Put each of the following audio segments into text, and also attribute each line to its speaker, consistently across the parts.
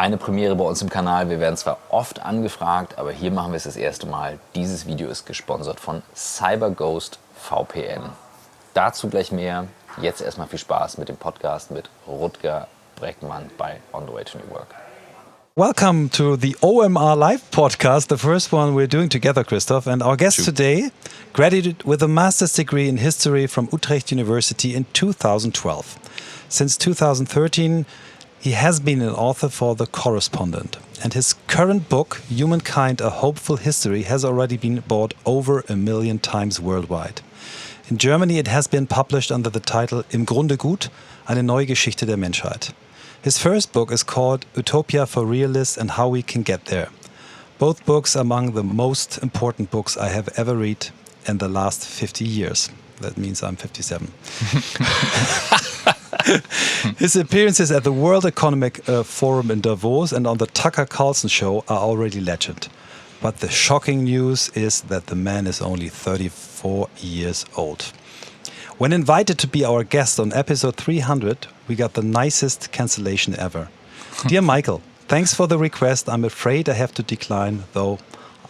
Speaker 1: Eine Premiere bei uns im Kanal. Wir werden zwar oft angefragt, aber hier machen wir es das erste Mal. Dieses Video ist gesponsert von Cyberghost VPN. Dazu gleich mehr. Jetzt erstmal viel Spaß mit dem Podcast mit Rutger Bregman bei On the Way to New Work.
Speaker 2: Welcome to the OMR Live podcast, the first one we're doing together, Christoph. And our guest today, graduated with a master's degree in history from Utrecht University in 2012. Since 2013, he has been an author for The Correspondent. And his current book, Humankind, A Hopeful History, has already been bought over 1 million times worldwide. In Germany, it has been published under the title Im Grunde gut, eine neue Geschichte der Menschheit. His first book is called Utopia for Realists and How We Can Get There. Both books are among the most important books I have ever read in the last 50 years. That means I'm 57. His appearances at the World Economic Forum in Davos and on the Tucker Carlson show are already legend. But the shocking news is that the man is only 34 years old. When invited to be our guest on episode 300, we got the nicest cancellation ever. Dear Michael, thanks for the request. I'm afraid I have to decline, though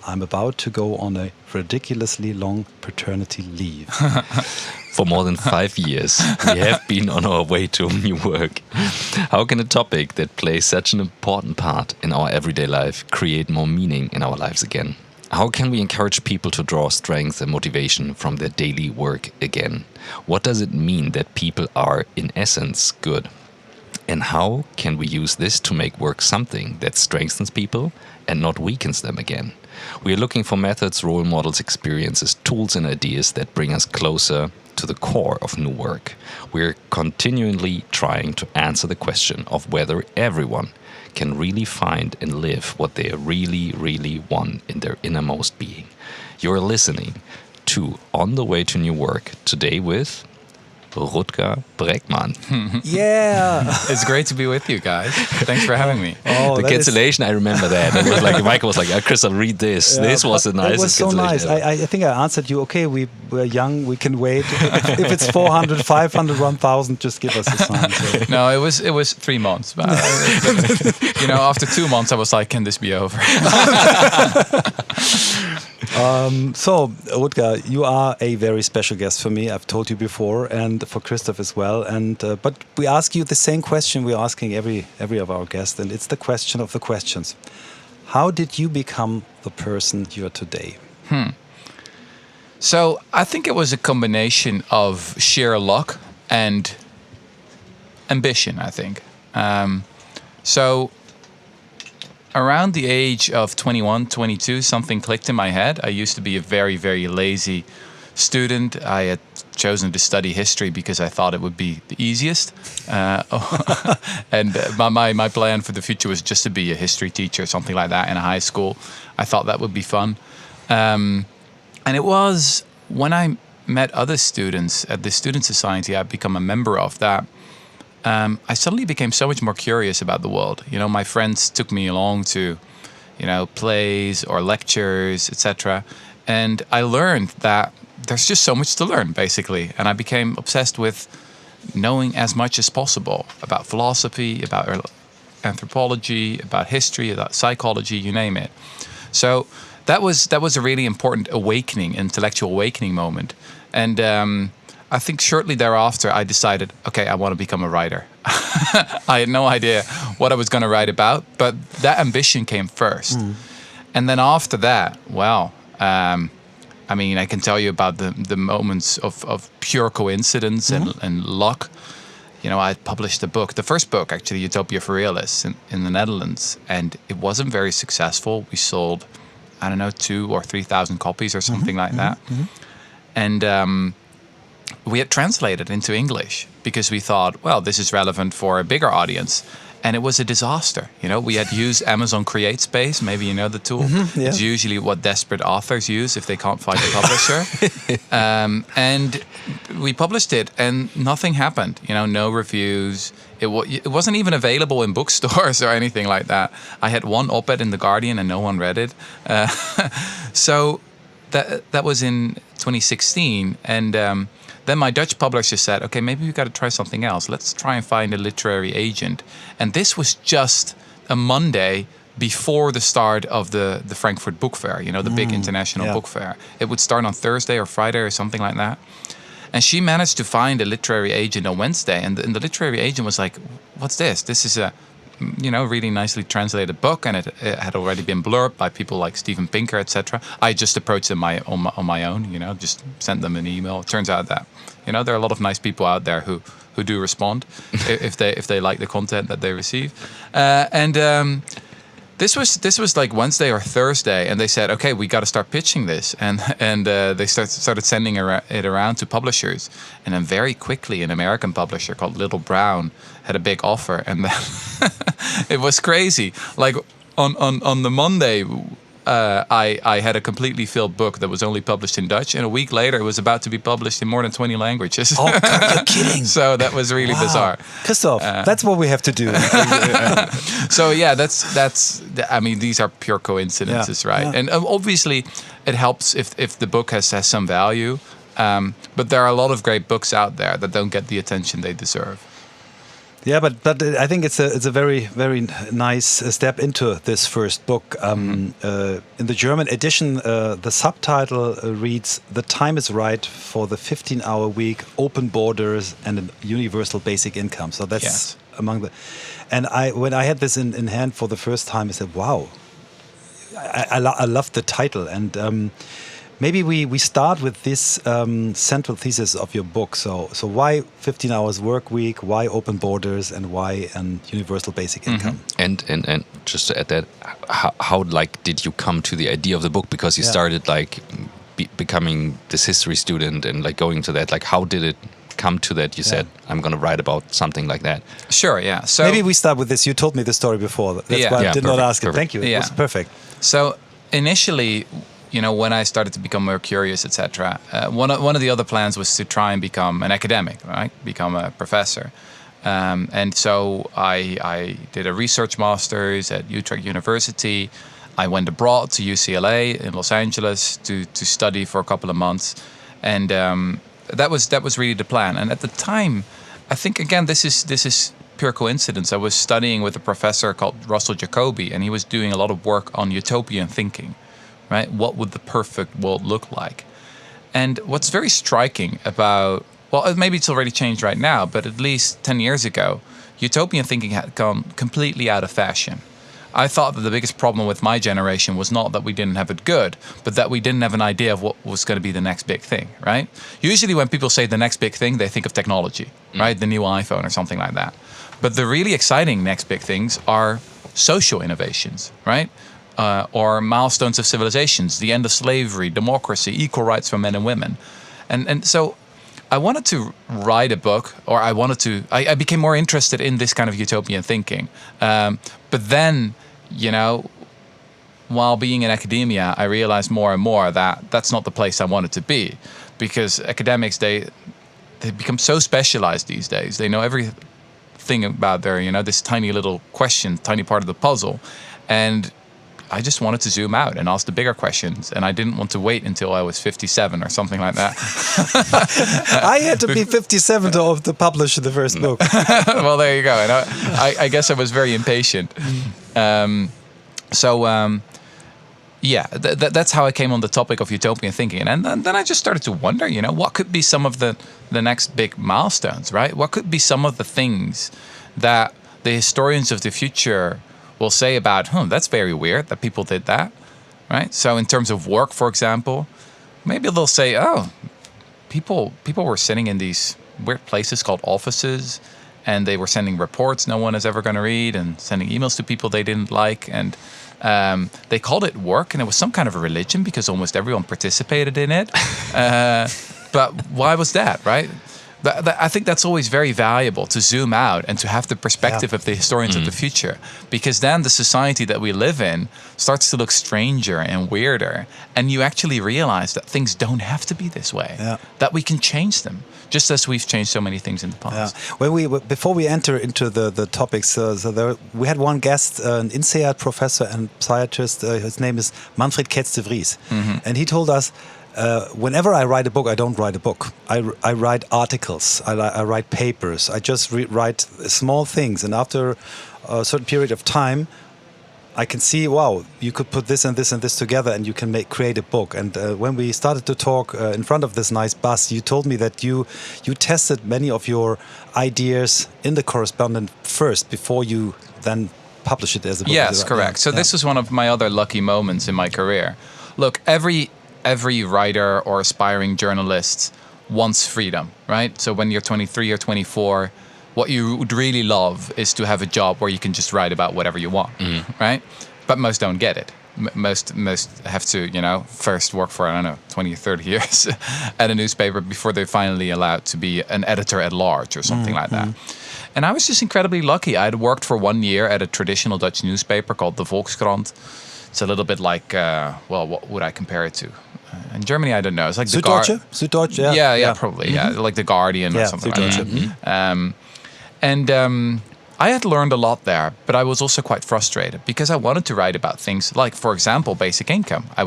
Speaker 2: I'm about to go on a ridiculously long paternity leave.
Speaker 1: For more than 5 years, we have been on our way to new work. How can a topic that plays such an important part in our everyday life create more meaning in our lives again? How can we encourage people to draw strength and motivation from their daily work again? What does it mean that people are, in essence, good? And how can we use this to make work something that strengthens people and not weakens them again? We are looking for methods, role models, experiences, tools and ideas that bring us closer to the core of new work. We're continually trying to answer the question of whether everyone can really find and live what they really, really want in their innermost being. You're listening to On the Way to New Work, today with Rutger Bregman.
Speaker 2: Yeah!
Speaker 3: It's great to be with you guys. Thanks for having me.
Speaker 1: Oh, the cancellation, I remember that. It was like, Michael was like, Christoph, read this. Yeah, this was the nicest
Speaker 2: It was so nice. I think I answered you, okay, we're young, we can wait. If it's 400, 500, 1,000, just give us a sign. So.
Speaker 3: No, it was 3 months. But, after 2 months, I was like, can this be over?
Speaker 2: So, Rutger, you are a very special guest for me. I've told you before, and for Christoph as well. And but we ask you the same question we're asking every of our guests, and it's the question of the questions. How did you become the person you are today?
Speaker 3: So I think it was a combination of sheer luck and ambition, I think. So around the age of 21, 22, something clicked in my head. I used to be a very, very lazy student. I had chosen to study history because I thought it would be the easiest. And my plan for the future was just to be a history teacher, something like that in a high school. I thought that would be fun. And it was when I met other students at the student society I'd become a member of that, I suddenly became so much more curious about the world. My friends took me along to, plays or lectures, etc. And I learned that there's just so much to learn, basically. And I became obsessed with knowing as much as possible about philosophy, about anthropology, about history, about psychology, you name it. So that was a really important intellectual awakening moment. And I think shortly thereafter, I decided, okay, I want to become a writer. I had no idea what I was going to write about, but that ambition came first. And then after that, I can tell you about the moments of pure coincidence and luck. I published a book, the first book, actually, Utopia for Realists in the Netherlands, and it wasn't very successful. We sold, 2,000 or 3,000 copies or something like that. And we had translated into English because we thought, well, this is relevant for a bigger audience. And it was a disaster. We had used Amazon Create Space. Maybe you know the tool. Yeah. It's usually what desperate authors use if they can't find a publisher. And we published it, and nothing happened. No reviews. It wasn't even available in bookstores or anything like that. I had one op-ed in The Guardian, and no one read it. So that was in 2016, and then my Dutch publisher said, okay, maybe we've got to try something else. Let's try and find a literary agent. And this was just a Monday before the start of the Frankfurt Book Fair, the big international book fair. It would start on Thursday or Friday or something like that. And she managed to find a literary agent on Wednesday. And the literary agent was like, what's this? This is a, really nicely translated book. And it had already been blurbed by people like Steven Pinker, etc. I just approached them on my own, just sent them an email. It turns out that, there are a lot of nice people out there who do respond if they like the content that they receive. This was like Wednesday or Thursday, and they said, "Okay, we got to start pitching this," and they started sending it around to publishers, and then very quickly, an American publisher called Little Brown had a big offer, and then it was crazy. Like on the Monday, I had a completely filled book that was only published in Dutch, and a week later, it was about to be published in more than 20 languages.
Speaker 2: Oh, you're kidding!
Speaker 3: So that was really bizarre.
Speaker 2: Christoph, that's what we have to do.
Speaker 3: So yeah, that's. I mean, these are pure coincidences, right? Yeah. And obviously, it helps if the book has some value. But there are a lot of great books out there that don't get the attention they deserve.
Speaker 2: Yeah, but I think it's a very, very nice step into this first book. In the German edition, the subtitle reads, "The time is right for the 15-hour week, open borders, and a universal basic income." So that's among the... And when I had this in hand for the first time, I said, wow, I love the title. And maybe we start with this central thesis of your book. So why 15 hours work week? Why open borders? And why universal basic income?
Speaker 1: And just to add that, how did you come to the idea of the book? Because you started becoming this history student and going to that. How did it come to that? You said, I'm going to write about something like that.
Speaker 3: Sure, yeah. So
Speaker 2: maybe we start with this. You told me the story before. That's why I did not ask it. Thank you. It was perfect.
Speaker 3: So initially, when I started to become more curious, etc., one of the other plans was to try and become an academic, right? Become a professor. And so I did a research master's at Utrecht University. I went abroad to UCLA in Los Angeles to study for a couple of months. And that was really the plan. And at the time, I think, again, this is pure coincidence. I was studying with a professor called Russell Jacoby, and he was doing a lot of work on utopian thinking. Right? What would the perfect world look like? And what's very striking about, well, maybe it's already changed right now, but at least 10 years ago, utopian thinking had gone completely out of fashion. I thought that the biggest problem with my generation was not that we didn't have it good, but that we didn't have an idea of what was going to be the next big thing, right? Usually when people say the next big thing, they think of technology, right? The new iPhone or something like that. But the really exciting next big things are social innovations, right? Or milestones of civilizations, the end of slavery, democracy, equal rights for men and women. And so I wanted to write a book, or I became more interested in this kind of utopian thinking. But then, while being in academia, I realized more and more that that's not the place I wanted to be. Because academics, they become so specialized these days. They know everything about their, this tiny little question, tiny part of the puzzle. And I just wanted to zoom out and ask the bigger questions, and I didn't want to wait until I was 57 or something like that.
Speaker 2: I had to be 57 to publish the first book.
Speaker 3: Well, there you go. And I guess I was very impatient. That's how I came on the topic of utopian thinking. And then I just started to wonder, what could be some of the next big milestones, right? What could be some of the things that the historians of the future will say about, that's very weird that people did that, right? So in terms of work, for example, maybe they'll say, people were sitting in these weird places called offices, and they were sending reports no one is ever going to read, and sending emails to people they didn't like, and they called it work, and it was some kind of a religion because almost everyone participated in it. But why was that, right? I think that's always very valuable, to zoom out and to have the perspective of the historians of the future, because then the society that we live in starts to look stranger and weirder, and you actually realize that things don't have to be this way, that we can change them, just as we've changed so many things in the past.
Speaker 2: Before we enter into the topics, we had one guest, an INSEAD professor and psychiatrist. His name is Manfred Ketz de Vries, and he told us, whenever I write a book, I don't write a book. I write articles. I write papers. I just write small things. And after a certain period of time, I can see, wow, you could put this and this and this together and you can create a book. And when we started to talk in front of this nice bus, you told me that you tested many of your ideas in the correspondent first before you then publish it as a book.
Speaker 3: Yes, correct. So this was one of my other lucky moments in my career. Look, every writer or aspiring journalist wants freedom, right? So when you're 23 or 24, what you would really love is to have a job where you can just write about whatever you want, right? But most don't get it. Most have to, first work for, 20 or 30 years at a newspaper before they're finally allowed to be an editor at large or something like that. And I was just incredibly lucky. I had worked for 1 year at a traditional Dutch newspaper called the Volkskrant. It's a little bit like, what would I compare it to? In Germany, I don't know. It's like
Speaker 2: Süddeutsche? Süddeutsche,
Speaker 3: yeah, probably. Yeah, like the Guardian or something like that. I had learned a lot there, but I was also quite frustrated because I wanted to write about things like, for example, basic income. I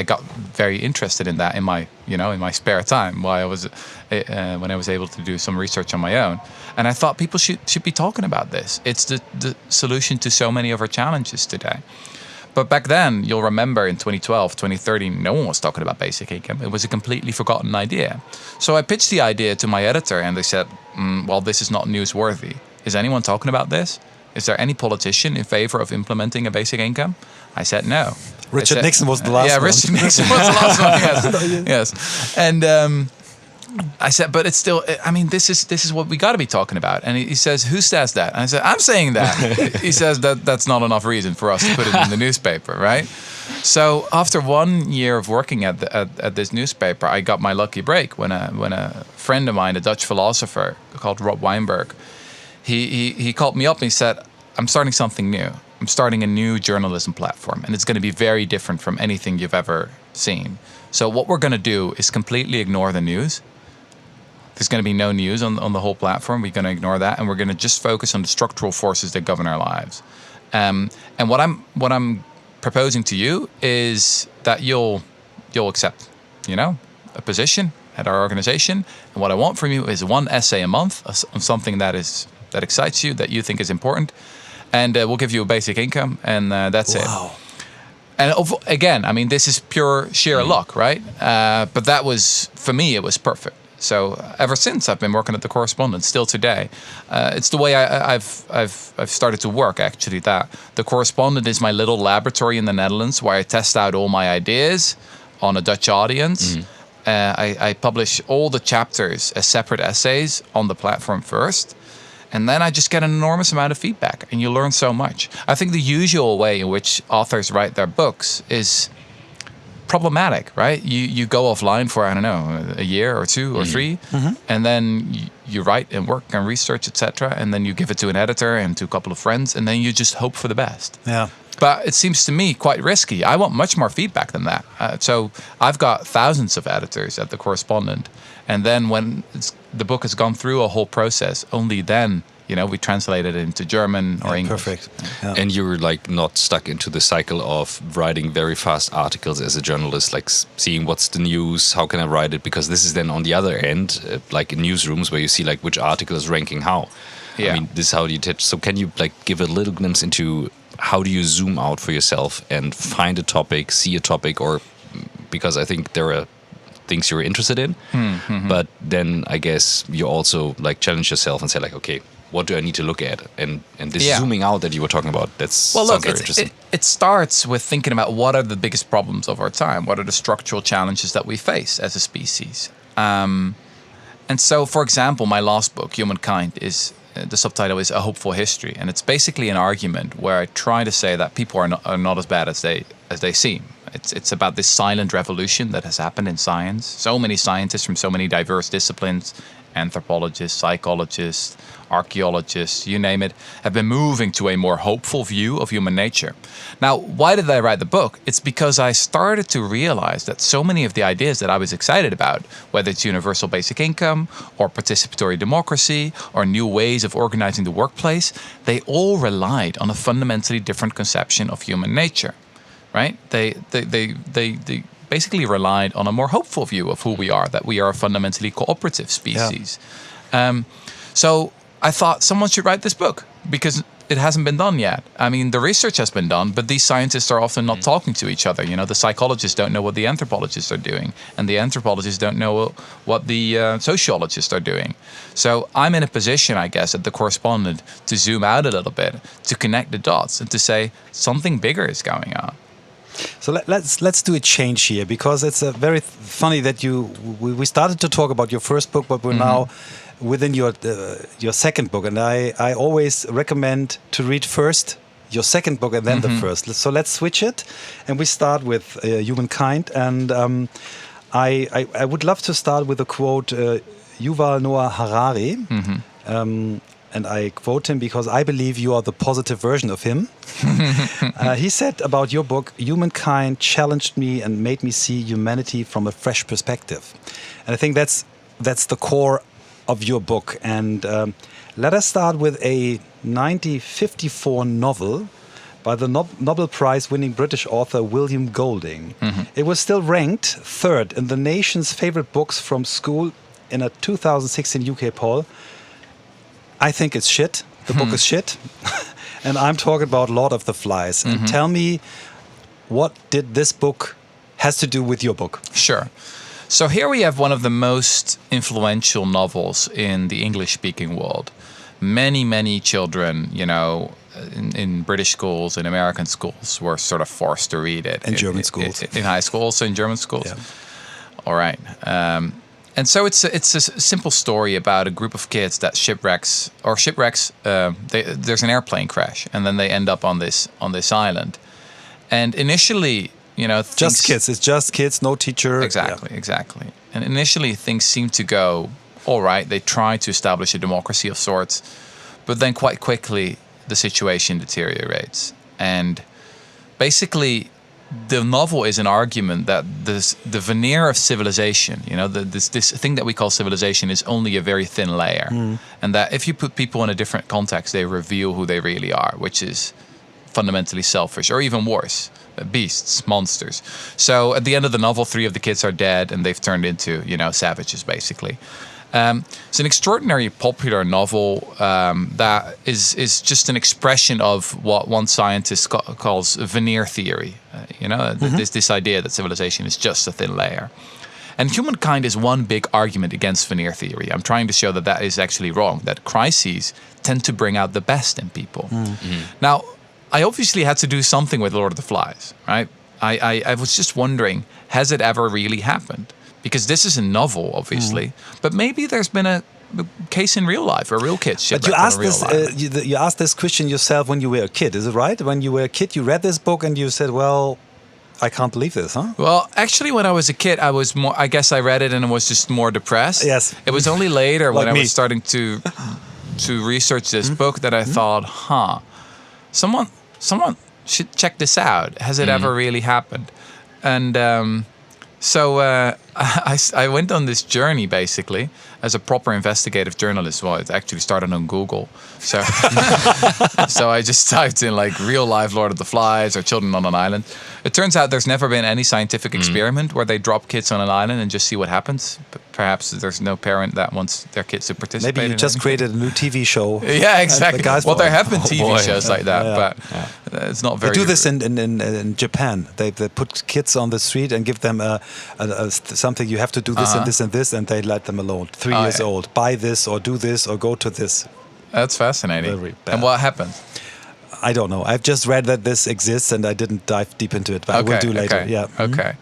Speaker 3: got very interested in that in my, in my spare time while I was, when I was able to do some research on my own. And I thought people should be talking about this. It's the solution to so many of our challenges today. But back then, you'll remember in 2012, 2013, no one was talking about basic income. It was a completely forgotten idea. So I pitched the idea to my editor and they said, well, this is not newsworthy. Is anyone talking about this? Is there any politician in favor of implementing a basic income? I said no.
Speaker 2: Richard Nixon was the last one.
Speaker 3: Yeah, Richard Nixon was the last one, yes. And I said, but it's still, this is what we got to be talking about. And he says, who says that? And I said, I'm saying that. He says that's not enough reason for us to put it in the newspaper, right? So after 1 year of working at this newspaper, I got my lucky break when a friend of mine, a Dutch philosopher called Rob Weinberg, he called me up and he said, I'm starting something new. I'm starting a new journalism platform, and it's going to be very different from anything you've ever seen. So what we're going to do is completely ignore the news. There's going to be no news on the whole platform. We're going to ignore that, and we're going to just focus on the structural forces that govern our lives. And what I'm proposing to you is that you'll accept, a position at our organization. And what I want from you is 1 essay a month on something that excites you, that you think is important, and we'll give you a basic income, and that's it.
Speaker 2: Wow.
Speaker 3: And again, this is pure sheer luck, right? But that was, for me, it was perfect. So ever since, I've been working at the Correspondent, still today. It's the way I've started to work, actually, that the Correspondent is my little laboratory in the Netherlands where I test out all my ideas on a Dutch audience. I publish all the chapters as separate essays on the platform first. And then I just get an enormous amount of feedback, and you learn so much. I think the usual way in which authors write their books is problematic, right? You go offline for, I don't know, a year or 2 or 3, and then you write and work and research, etc., and then you give it to an editor and to a couple of friends, and then you just hope for the best.
Speaker 2: Yeah.
Speaker 3: But it seems to me quite risky. I want much more feedback than that. So I've got thousands of editors at the Correspondent, and then when the book has gone through a whole process, only then we translate it into German or English.
Speaker 2: Perfect. Yeah.
Speaker 1: And you're not stuck into the cycle of writing very fast articles as a journalist, like seeing what's the news, how can I write it? Because this is then on the other end, like in newsrooms where you see which article is ranking how.
Speaker 3: Yeah.
Speaker 1: This is how you teach. So can you give a little glimpse into how do you zoom out for yourself and find a topic, see a topic, or because I think there are things you're interested in, but then I guess you also challenge yourself and say okay, what do I need to look at? And this zooming out that you were talking about, sounds very interesting.
Speaker 3: It starts with thinking about what are the biggest problems of our time? What are the structural challenges that we face as a species? And so, for example, my last book, Humankind, the subtitle is A Hopeful History. And it's basically an argument where I try to say that people are not as bad as they seem. It's about this silent revolution that has happened in science. So many scientists from so many diverse disciplines, anthropologists, psychologists, archaeologists, you name it, have been moving to a more hopeful view of human nature. Now, why did I write the book? It's because I started to realize that so many of the ideas that I was excited about, whether it's universal basic income or participatory democracy or new ways of organizing the workplace, they all relied on a fundamentally different conception of human nature, right? They basically relied on a more hopeful view of who we are, that we are a fundamentally cooperative species. So I thought someone should write this book because it hasn't been done yet. I mean, the research has been done, but these scientists are often not talking to each other. You know, the psychologists don't know what the anthropologists are doing, and the anthropologists don't know what the sociologists are doing. So I'm in a position, I guess, at the correspondent to zoom out a little bit, to connect the dots, and to say something bigger is going on.
Speaker 2: So let's do a change here, because it's very funny that we started to talk about your first book, but we're now within your second book, and I always recommend to read first your second book and then the first. So let's switch it, and we start with Humankind. And I would love to start with a quote, Yuval Noah Harari. And I quote him because I believe you are the positive version of him. He said about your book, "Humankind challenged me and made me see humanity from a fresh perspective." And I think that's the core of your book. And let us start with a 1954 novel by the Nobel Prize-winning British author William Golding. It was still ranked third in the nation's favorite books from school in a 2016 UK poll. I think it's shit. The book is shit. And I'm talking about Lord of the Flies. And tell me, what did this book has to do with your book?
Speaker 3: Sure. So here we have one of the most influential novels in the English-speaking world. Many children, you know, in British schools, in American schools, were sort of forced to read it.
Speaker 2: In German schools.
Speaker 3: In high school, also in German schools.
Speaker 2: Yeah.
Speaker 3: All right. And so it's a simple story about a group of kids that shipwrecks. There's an airplane crash, and then they end up on this island. And initially, you know,
Speaker 2: just kids. It's just kids, no teacher.
Speaker 3: Exactly. And initially, things seem to go all right. They try to establish a democracy of sorts, but then quite quickly the situation deteriorates. And basically, the novel is an argument that the veneer of civilization, you know, this thing that we call civilization, is only a very thin layer, and that if you put people in a different context, they reveal who they really are, which is fundamentally selfish, or even worse, beasts, monsters. So at the end of the novel, 3 of the kids are dead, and they've turned into, you know, savages, basically. It's an extraordinary popular novel that is just an expression of what one scientist calls veneer theory. This idea that civilization is just a thin layer. And Humankind is one big argument against veneer theory. I'm trying to show that is actually wrong, that crises tend to bring out the best in people. Now, I obviously had to do something with Lord of the Flies, right? I was just wondering, has it ever really happened? Because this is a novel, obviously, but maybe there's been a case in real life, a real kid shipwrecked.
Speaker 2: But you asked this, you asked this question yourself when you were a kid, is it right? When you were a kid, you read this book and you said, "Well, I can't believe this, huh?"
Speaker 3: Well, actually, when I was a kid, I was more. I guess I read it and I was just more depressed.
Speaker 2: Yes.
Speaker 3: It was only later
Speaker 2: Like
Speaker 3: when I
Speaker 2: me.
Speaker 3: was starting to research this book that I thought, someone should check this out. Has it ever really happened? And so I went on this journey, basically, as a proper investigative journalist. Well, it actually started on Google. So so I just typed in, like, real life Lord of the Flies or children on an island. It turns out there's never been any scientific experiment where they drop kids on an island and just see what happens. But perhaps there's no parent that wants their kids to participate.
Speaker 2: Maybe you just created a new TV show.
Speaker 3: Yeah, exactly. Well, there have been TV
Speaker 2: boy.
Speaker 3: shows like that, but it's not very...
Speaker 2: They do this in Japan. They put kids on the street and give them something. You have to do this and this and this, and they let them alone. 3 years old. Buy this or do this or go to this.
Speaker 3: That's fascinating.
Speaker 2: Very bad.
Speaker 3: And what happened?
Speaker 2: I don't know. I've just read that this exists, and I didn't dive deep into it, but I will do later.
Speaker 3: Okay.
Speaker 2: Yeah.
Speaker 3: Okay.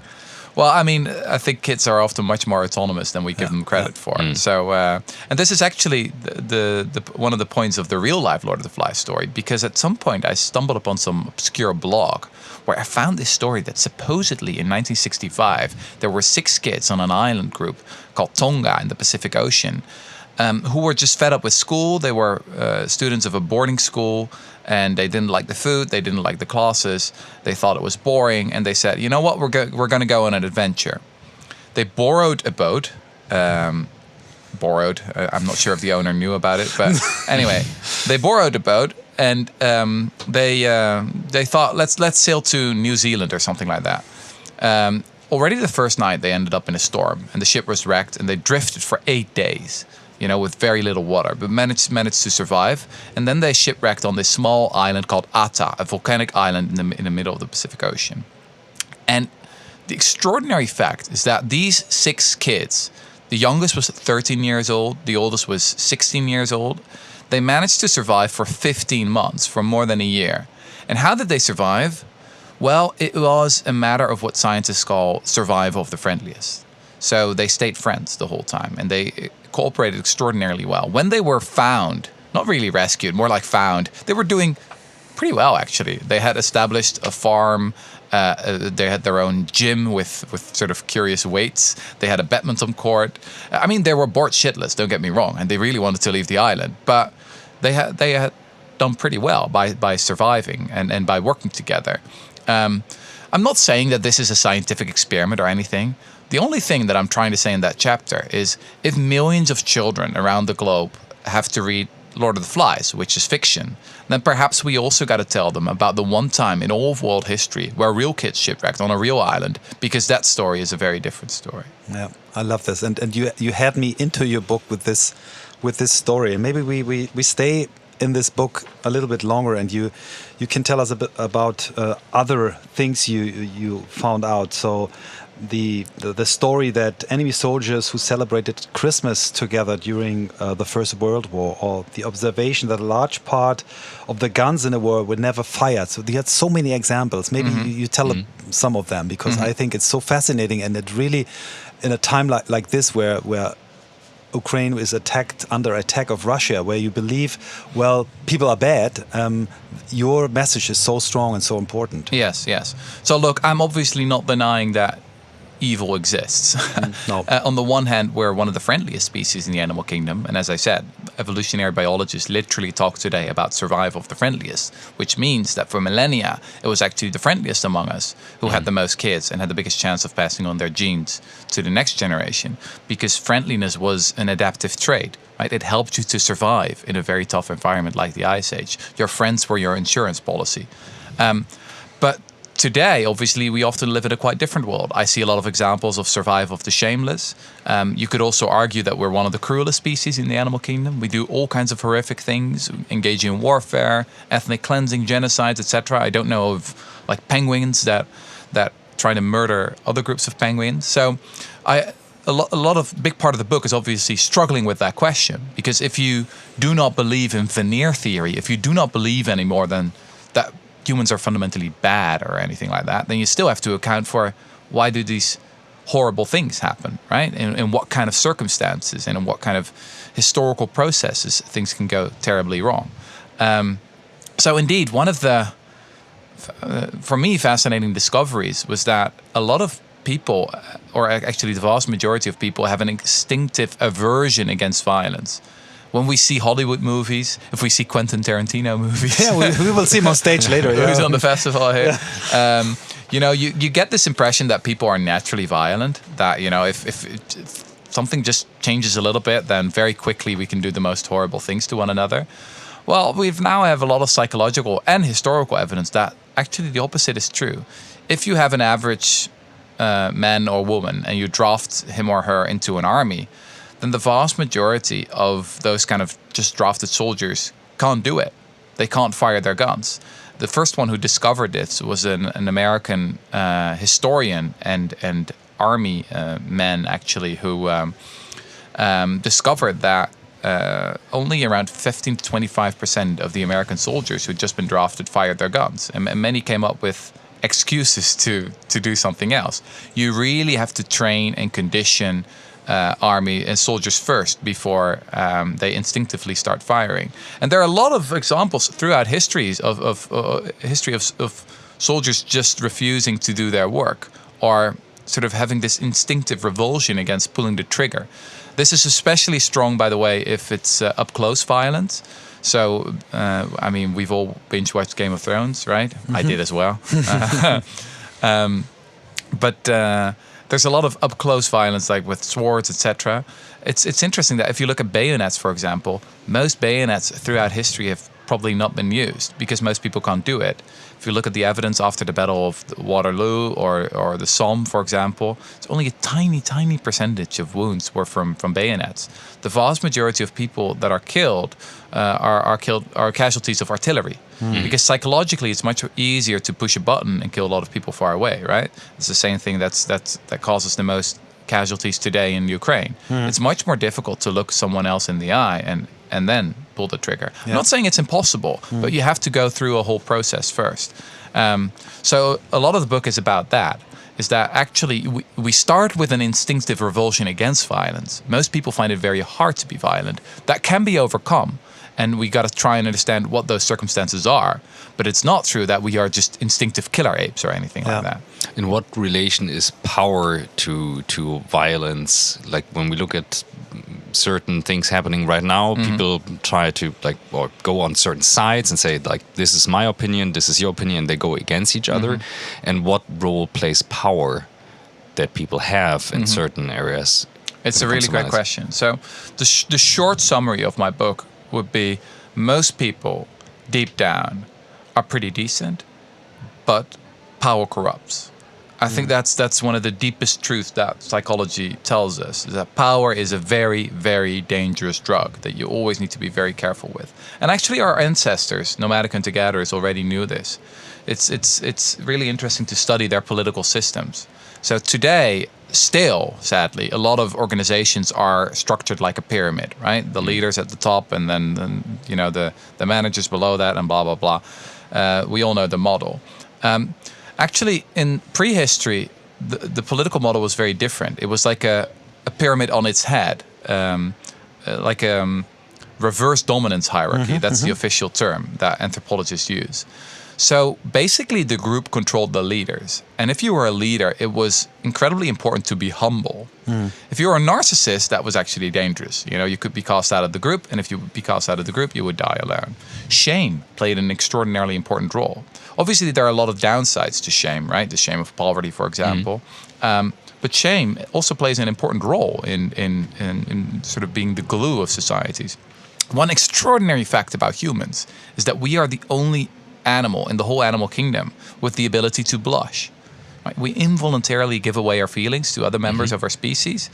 Speaker 3: Well, I mean, I think kids are often much more autonomous than we give them credit for. So, and this is actually the one of the points of the real life Lord of the Flies story, because at some point I stumbled upon some obscure blog where I found this story that supposedly in 1965 there were 6 kids on an island group called Tonga in the Pacific Ocean, who were just fed up with school. They were students of a boarding school, and they didn't like the food, they didn't like the classes, they thought it was boring, and they said, you know what, we're going to go on an adventure. They borrowed a boat. I'm not sure if the owner knew about it, but anyway, they borrowed a boat, and they thought, let's sail to New Zealand or something like that. Already the first night, they ended up in a storm, and the ship was wrecked, and they drifted for 8 days. with very little water, but managed to survive. And then they shipwrecked on this small island called Ata, a volcanic island in the middle of the Pacific Ocean. And the extraordinary fact is that these 6 kids, the youngest was 13 years old, the oldest was 16 years old, they managed to survive for 15 months, for more than a year. And how did they survive? Well, it was a matter of what scientists call survival of the friendliest. So they stayed friends the whole time, and they cooperated extraordinarily well. When they were found, not really rescued, more like found, they were doing pretty well, actually. They had established a farm. They had their own gym with sort of curious weights. They had a badminton court. I mean, they were bored shitless, don't get me wrong, and they really wanted to leave the island. But they had done pretty well by surviving and by working together. I'm not saying that this is a scientific experiment or anything. The only thing that I'm trying to say in that chapter is if millions of children around the globe have to read Lord of the Flies, which is fiction, then perhaps we also got to tell them about the one time in all of world history where real kids shipwrecked on a real island, because that story is a very different story.
Speaker 2: Yeah, I love this, and you had me into your book with this story, and maybe we stay in this book a little bit longer, and you can tell us a bit about other things you found out. So the story that enemy soldiers who celebrated Christmas together during the First World War, or the observation that a large part of the guns in the war were never fired. So they had so many examples. Maybe you tell some of them, because I think it's so fascinating, and it really, in a time like this where Ukraine is under attack of Russia, where you believe, well, people are bad, your message is so strong and so important.
Speaker 3: Yes. So look, I'm obviously not denying that evil exists.
Speaker 2: No.
Speaker 3: On the one hand, we're one of the friendliest species in the animal kingdom. And as I said, evolutionary biologists literally talk today about survival of the friendliest, which means that for millennia, it was actually the friendliest among us who had the most kids and had the biggest chance of passing on their genes to the next generation, because friendliness was an adaptive trait. Right? It helped you to survive in a very tough environment like the Ice Age. Your friends were your insurance policy. But today, obviously, we often live in a quite different world. I see a lot of examples of survival of the shameless. You could also argue that we're one of the cruelest species in the animal kingdom. We do all kinds of horrific things, engage in warfare, ethnic cleansing, genocides, etc. I don't know of like penguins that try to murder other groups of penguins. So big part of the book is obviously struggling with that question, because if you do not believe in veneer theory, if you do not believe anymore than that humans are fundamentally bad or anything like that, then you still have to account for why do these horrible things happen, right? In what kind of circumstances and in what kind of historical processes things can go terribly wrong. So indeed, one of the, for me, fascinating discoveries was that a lot of people, or actually the vast majority of people, have an instinctive aversion against violence. When we see Hollywood movies, if we see Quentin Tarantino movies,
Speaker 2: yeah, we will see him on stage later.
Speaker 3: Who's on the festival here? Yeah. You get this impression that people are naturally violent. That if something just changes a little bit, then very quickly we can do the most horrible things to one another. Well, we now have a lot of psychological and historical evidence that actually the opposite is true. If you have an average man or woman and you draft him or her into an army, then the vast majority of those kind of just drafted soldiers can't do it. They can't fire their guns. The first one who discovered this was an American historian and army man, actually, who discovered that only around 15 to 25% of the American soldiers who'd just been drafted fired their guns. And many came up with excuses to do something else. You really have to train and condition army and soldiers first before they instinctively start firing. And there are a lot of examples throughout history of soldiers just refusing to do their work, or sort of having this instinctive revulsion against pulling the trigger. This is especially strong, by the way, if it's up close violence. So, we've all binge watched Game of Thrones, right? Mm-hmm. I did as well. But there's a lot of up-close violence, like with swords, etc. It's interesting that if you look at bayonets, for example, most bayonets throughout history have probably not been used because most people can't do it. If you look at the evidence after the Battle of Waterloo or the Somme, for example, it's only a tiny percentage of wounds were from bayonets. The vast majority of people that are killed are casualties of artillery. Because psychologically, it's much easier to push a button and kill a lot of people far away, right? It's the same thing that causes the most casualties today in Ukraine. It's much more difficult to look someone else in the eye and then pull the trigger. I'm not saying it's impossible, but you have to go through a whole process first. So a lot of the book is about that. Is that actually we start with an instinctive revulsion against violence. Most people find it very hard to be violent. That can be overcome. And we got to try and understand what those circumstances are. But it's not true that we are just instinctive killer apes or anything like that.
Speaker 1: In what relation is power to violence? Like when we look at certain things happening right now, people try to or go on certain sides and say this is my opinion, this is your opinion. They go against each other. And what role plays power that people have in certain areas?
Speaker 3: It's a really great question. So the short summary of my book would be most people deep down are pretty decent, but power corrupts. I think that's one of the deepest truths that psychology tells us, is that power is a very, very dangerous drug that you always need to be very careful with. And actually our ancestors, nomadic hunter-gatherers, already knew this. It's really interesting to study their political systems. So today, still, sadly, a lot of organizations are structured like a pyramid, right? The leaders at the top, and then the managers below that, and blah blah blah. We all know the model. Actually, in prehistory, the political model was very different. It was like a pyramid on its head, like a reverse dominance hierarchy. That's the official term that anthropologists use. So basically, the group controlled the leaders. And if you were a leader, it was incredibly important to be humble. If you were a narcissist, that was actually dangerous. You could be cast out of the group, and if you would be cast out of the group, you would die alone. Shame played an extraordinarily important role. Obviously, there are a lot of downsides to shame, right? The shame of poverty, for example. But shame also plays an important role in sort of being the glue of societies. One extraordinary fact about humans is that we are the only animal in the whole animal kingdom with the ability to blush. Right? We involuntarily give away our feelings to other members of our species,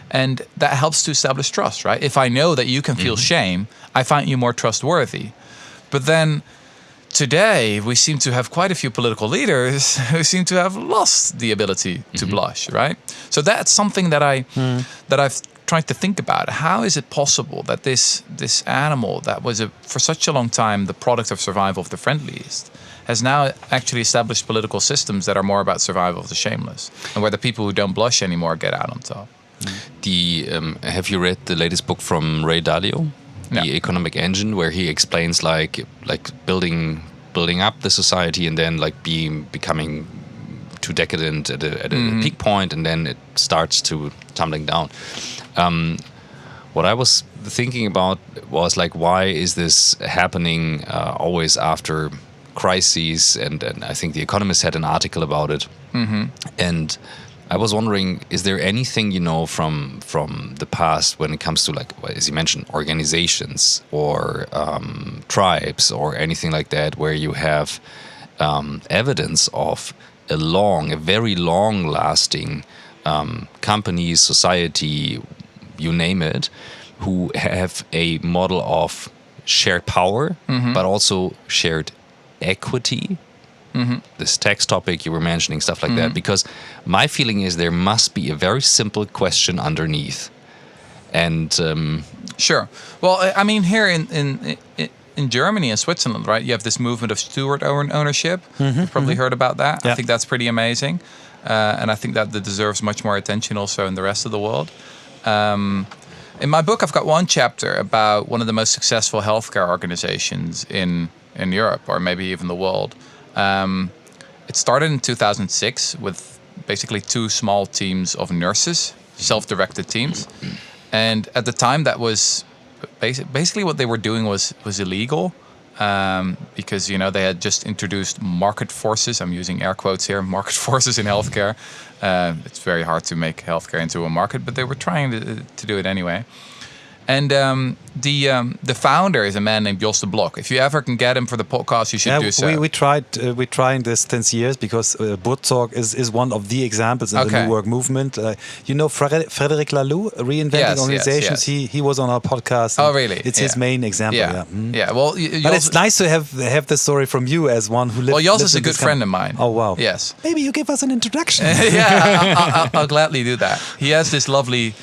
Speaker 3: and that helps to establish trust, right? If I know that you can feel shame, I find you more trustworthy. But then today, we seem to have quite a few political leaders who seem to have lost the ability to blush, right? So that's something that I've tried to think about. How is it possible that this animal that was for such a long time the product of survival of the friendliest has now actually established political systems that are more about survival of the shameless, and where the people who don't blush anymore get out on top?
Speaker 1: Have you read the latest book from Ray Dalio?
Speaker 3: No.
Speaker 1: The Economic Engine, where he explains like building up the society and then becoming too decadent at a peak point, and then it starts to tumbling down. What I was thinking about was why is this happening always after crises? And I think The Economist had an article about it. And I was wondering, is there anything from the past when it comes to as you mentioned, organizations or tribes or anything like that, where you have evidence of a very long-lasting company, society, you name it, who have a model of shared power, but also shared equity. This tax topic you were mentioning, stuff like that, because my feeling is there must be a very simple question underneath. And
Speaker 3: sure. Well, I mean, here in Germany and Switzerland, right, you have this movement of steward ownership. You've probably heard about that. Yeah. I think that's pretty amazing. And I think that deserves much more attention also in the rest of the world. In my book, I've got one chapter about one of the most successful healthcare organizations in Europe, or maybe even the world. It started in 2006 with basically 2 small teams of nurses, self-directed teams. And at the time, that was basically what they were doing was illegal, because they had just introduced market forces. I'm using air quotes here, market forces in healthcare. It's very hard to make healthcare into a market, but they were trying to do it anyway. And the founder is a man named Jos de Blok. If you ever can get him for the podcast, you should do so.
Speaker 2: We're trying this since years because Buurtzorg is one of the examples in the New Work movement. You know Frederic Laloux, Reinventing Organizations?
Speaker 3: Yes.
Speaker 2: He was on our podcast.
Speaker 3: Oh, really?
Speaker 2: It's his main example.
Speaker 3: Yeah. Well,
Speaker 2: but it's nice to have the story from you as one who lived.
Speaker 3: Well, Jos is a good friend of mine.
Speaker 2: Oh, wow.
Speaker 3: Yes.
Speaker 2: Maybe you give us an introduction.
Speaker 3: I'll gladly do that. He has this lovely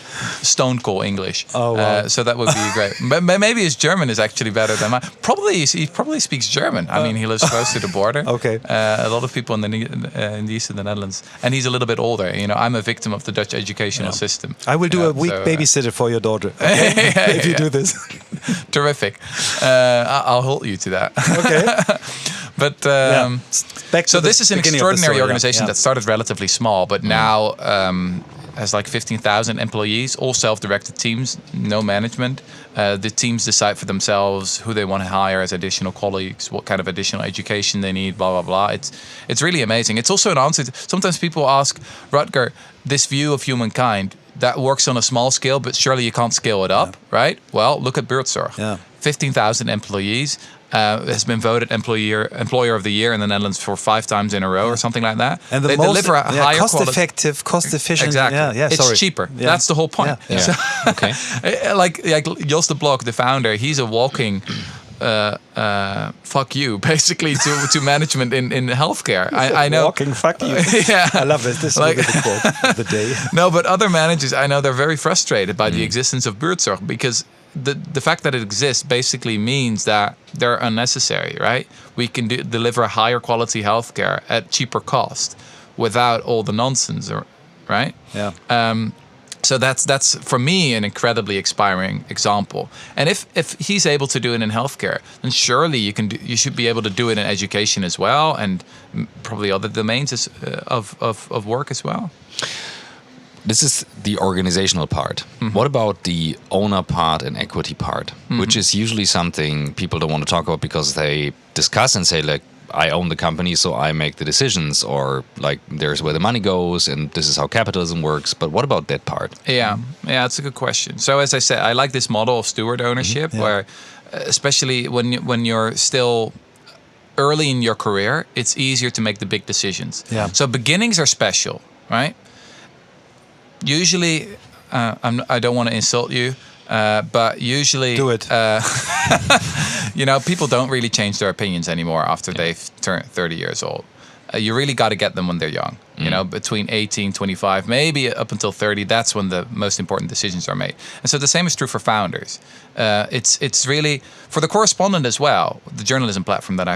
Speaker 3: stone cold English.
Speaker 2: Oh, wow.
Speaker 3: So that would be great. But maybe his German is actually better than mine. He probably speaks German. I mean, he lives close to the border.
Speaker 2: Okay.
Speaker 3: A lot of people in the east of the Netherlands, and he's a little bit older. You know, I'm a victim of the Dutch educational system.
Speaker 2: I will do a week babysitter for your daughter. Okay? If you do this.
Speaker 3: Terrific. I'll hold you to that.
Speaker 2: Okay.
Speaker 3: But so this is an extraordinary organization that started relatively small, but now has like 15,000 employees, all self-directed teams, no management. The teams decide for themselves who they want to hire as additional colleagues, what kind of additional education they need, blah, blah, blah. It's really amazing. It's also an answer to, sometimes people ask, Rutger, this view of humankind, that works on a small scale, but surely you can't scale it up, right? Well, look at Buurtzorg. 15,000 employees. Has been voted employer of the year in the Netherlands for 5 times in a row or something like that.
Speaker 2: And
Speaker 3: they deliver a higher
Speaker 2: cost-effective, cost-efficient.
Speaker 3: Exactly. It's cheaper. Yeah. That's the whole point.
Speaker 1: Yeah.
Speaker 3: So,
Speaker 1: Okay.
Speaker 3: like Jos de Blok, the founder, he's a walking fuck you, basically, to management in healthcare. I know.
Speaker 2: Walking fuck you.
Speaker 3: Yeah.
Speaker 2: I love this. This will be the quote of the day.
Speaker 3: No, but other managers, I know they're very frustrated by the existence of Buurtzorg because the fact that it exists basically means that they're unnecessary, right? We can deliver a higher quality healthcare at cheaper cost without all the nonsense, right?
Speaker 2: Yeah.
Speaker 3: So that's for me an incredibly inspiring example. And if he's able to do it in healthcare, then surely you should be able to do it in education as well, and probably other domains of work as well.
Speaker 1: This is the organizational part. What about the owner part and equity part, which is usually something people don't want to talk about because they discuss and say, like, I own the company, so I make the decisions, or like, there's where the money goes, and this is how capitalism works. But what about that part?
Speaker 3: Yeah, that's a good question. So as I said, I like this model of steward ownership, where especially when you're still early in your career, it's easier to make the big decisions.
Speaker 2: Yeah.
Speaker 3: So beginnings are special, right? Usually, I don't want to insult you, but usually...
Speaker 2: Do it.
Speaker 3: People don't really change their opinions anymore after they've turned 30 years old. You really got to get them when they're young. You know, between 18, 25, maybe up until 30, that's when the most important decisions are made. And so the same is true for founders. It's really, for the Correspondent as well, the journalism platform that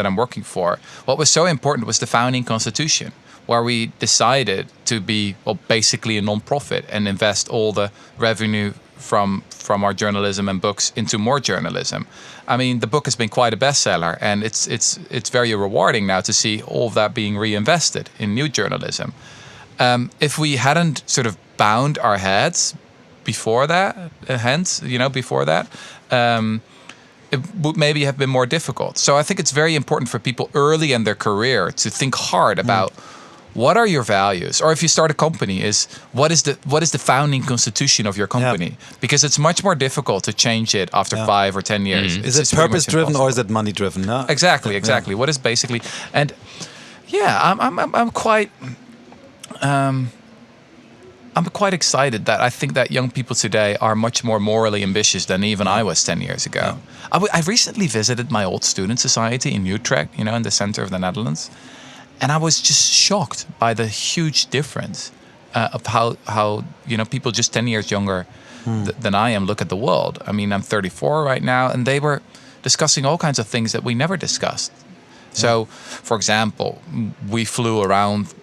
Speaker 3: I'm working for, what was so important was the founding constitution, where we decided to be, basically a non-profit and invest all the revenue from our journalism and books into more journalism. I mean, the book has been quite a bestseller, and it's very rewarding now to see all of that being reinvested in new journalism. If we hadn't sort of bound our heads before that, it would maybe have been more difficult. So I think it's very important for people early in their career to think hard about what are your values, or if you start a company, is what is the founding constitution of your company? Yeah. Because it's much more difficult to change it after 5 or 10 years.
Speaker 2: Is it purpose driven or is it money driven? No?
Speaker 3: Exactly. Yeah. What is basically, and I'm quite excited that I think that young people today are much more morally ambitious than even I was 10 years ago. Yeah. I recently visited my old student society in Utrecht, in the center of the Netherlands. And I was just shocked by the huge difference of how people just 10 years younger than I am look at the world. I mean, I'm 34 right now, and they were discussing all kinds of things that we never discussed. Yeah. So, for example, we flew around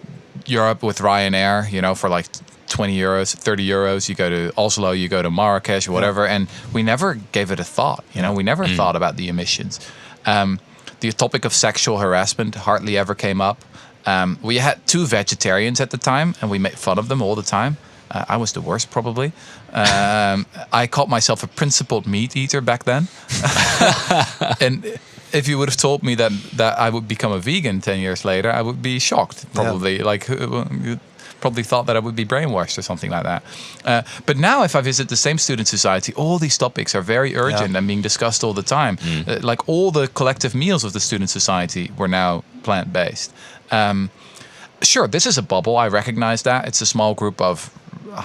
Speaker 3: Europe with Ryanair, for like 20 euros, 30 euros. You go to Oslo, you go to Marrakesh, or whatever, and we never gave it a thought. We never thought about the emissions. The topic of sexual harassment hardly ever came up. We had 2 vegetarians at the time, and we made fun of them all the time. I was the worst, probably. I called myself a principled meat eater back then. And if you would have told me that I would become a vegan 10 years later, I would be shocked, probably. Yeah. probably thought that I would be brainwashed or something like that. But now if I visit the same student society, all these topics are very urgent and being discussed all the time. Like all the collective meals of the student society were now plant-based. Sure, this is a bubble. I recognize that. It's a small group of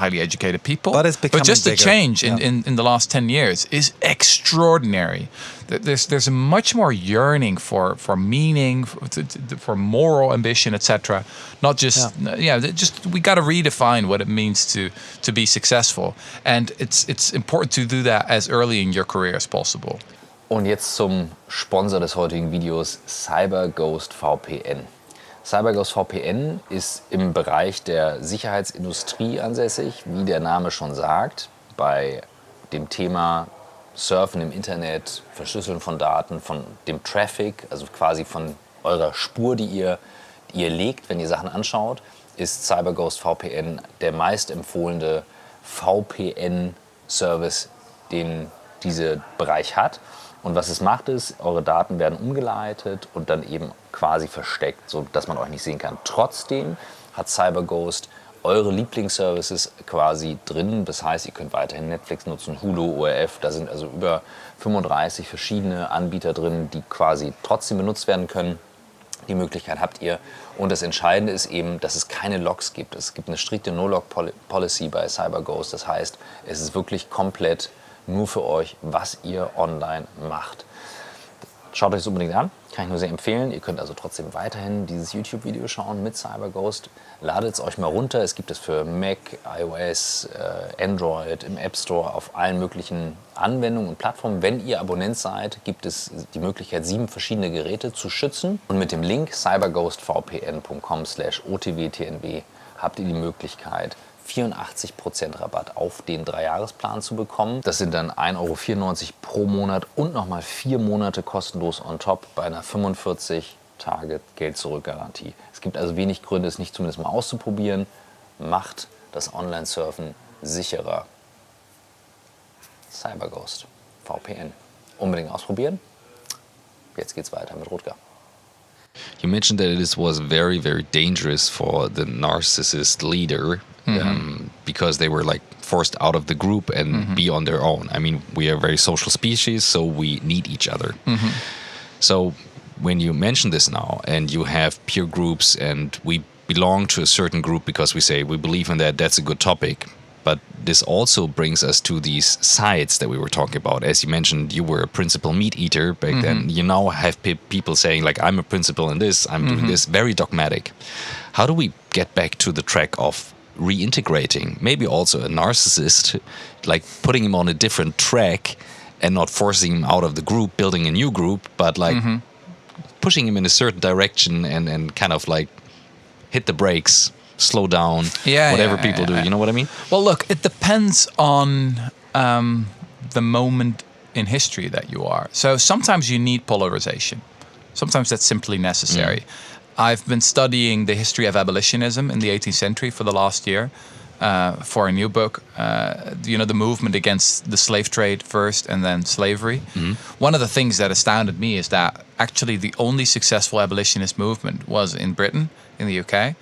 Speaker 3: highly educated people.
Speaker 2: But it's becoming
Speaker 3: just the
Speaker 2: bigger.
Speaker 3: change in the last 10 years is extraordinary. There's a much more yearning for meaning, for moral ambition, etc. Not just just we got to redefine what it means to be successful, and it's important to do that as early in your career as possible.
Speaker 4: Und jetzt zum Sponsor des heutigen Videos, Cyberghost VPN. Cyberghost VPN ist im Bereich der Sicherheitsindustrie ansässig, wie der Name schon sagt, bei dem Thema Surfen im Internet, Verschlüsseln von Daten, von dem Traffic, also quasi von eurer Spur, die ihr legt, wenn ihr Sachen anschaut, ist Cyberghost VPN der meist empfohlene VPN-Service, den dieser Bereich hat. Und was es macht ist, eure Daten werden umgeleitet und dann eben quasi versteckt, sodass man euch nicht sehen kann. Trotzdem hat Cyberghost eure Lieblingsservices quasi drin. Das heißt, ihr könnt weiterhin Netflix nutzen, Hulu, ORF. Da sind also über 35 verschiedene Anbieter drin, die quasi trotzdem benutzt werden können. Die Möglichkeit habt ihr. Und das Entscheidende ist eben, dass es keine Logs gibt. Es gibt eine strikte No-Log-Policy bei Cyberghost. Das heißt, es ist wirklich komplett nur für euch, was ihr online macht. Schaut euch das unbedingt an, kann ich nur sehr empfehlen. Ihr könnt also trotzdem weiterhin dieses YouTube-Video schauen mit Cyberghost. Ladet es euch mal runter. Es gibt es für Mac, iOS, Android, im App Store, auf allen möglichen Anwendungen und Plattformen. Wenn ihr Abonnent seid, gibt es die Möglichkeit, 7 verschiedene Geräte zu schützen. Und mit dem Link cyberghostvpn.com/OTWTNW habt ihr die Möglichkeit, 84% Rabatt auf den 3-Jahresplan zu bekommen. Das sind dann 1,94 € pro Monat und nochmal 4 Monate kostenlos on top bei einer 45-Tage-Geld-Zurück-Garantie. Es gibt also wenig Gründe, es nicht zumindest mal auszuprobieren. Macht das Online-Surfen sicherer. Cyberghost VPN. Unbedingt ausprobieren. Jetzt geht's weiter mit Rutger.
Speaker 1: You mentioned that this was very, very dangerous for the narcissist leader because they were like forced out of the group and be on their own. I mean, we are a very social species, so we need each other. So when you mention this now and you have peer groups and we belong to a certain group because we say we believe in that, that's a good topic. But this also brings us to these sides that we were talking about. As you mentioned, you were a principal meat eater back then. You now have people saying, like, I'm a principal in this, I'm doing this, very dogmatic. How do we get back to the track of reintegrating maybe also a narcissist, like putting him on a different track and not forcing him out of the group, building a new group, but like pushing him in a certain direction and kind of like hit the brakes, slow down, whatever people do. You know what I mean?
Speaker 3: Well, look, it depends on the moment in history that you are. So sometimes you need polarization. Sometimes that's simply necessary. I've been studying the history of abolitionism in the 18th century for the last year for a new book. The movement against the slave trade first and then slavery. One of the things that astounded me is that actually the only successful abolitionist movement was in Britain, in the UK.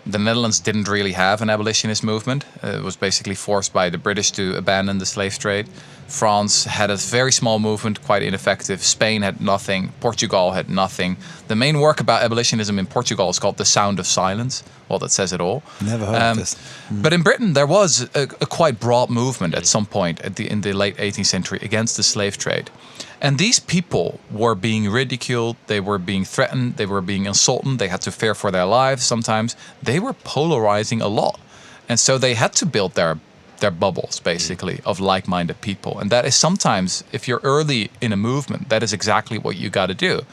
Speaker 3: The Netherlands didn't really have an abolitionist movement. It was basically forced by the British to abandon the slave trade. France had a very small movement, quite ineffective. Spain had nothing. Portugal had nothing. The main work about abolitionism in Portugal is called The Sound of Silence. Well, that says it all.
Speaker 2: Never heard of this.
Speaker 3: But in Britain, there was a quite broad movement at some point in the late 18th century against the slave trade. And these people were being ridiculed, they were being threatened, they were being insulted, they had to fear for their lives sometimes. They were polarizing a lot. And so they had to build their bubbles, basically, of like-minded people. And that is sometimes, if you're early in a movement, that is exactly what you got to do.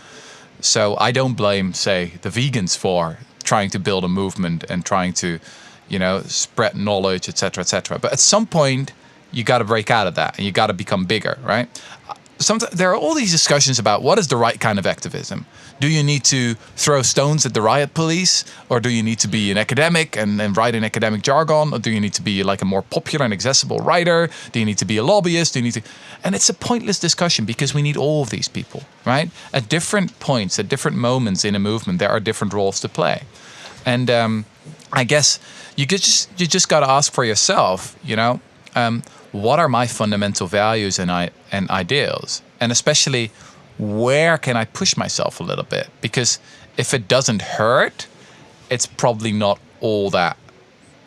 Speaker 3: So I don't blame, say, the vegans for trying to build a movement and trying to, spread knowledge, etc., etc. But at some point, you got to break out of that and you got to become bigger, right? Sometimes there are all these discussions about what is the right kind of activism. Do you need to throw stones at the riot police? Or do you need to be an academic and write in academic jargon? Or do you need to be like a more popular and accessible writer? Do you need to be a lobbyist? And it's a pointless discussion because we need all of these people, right? At different points, at different moments in a movement, there are different roles to play. And I guess you just got to ask for yourself, what are my fundamental values and ideals, and especially where can I push myself a little bit? Because if it doesn't hurt, it's probably not all that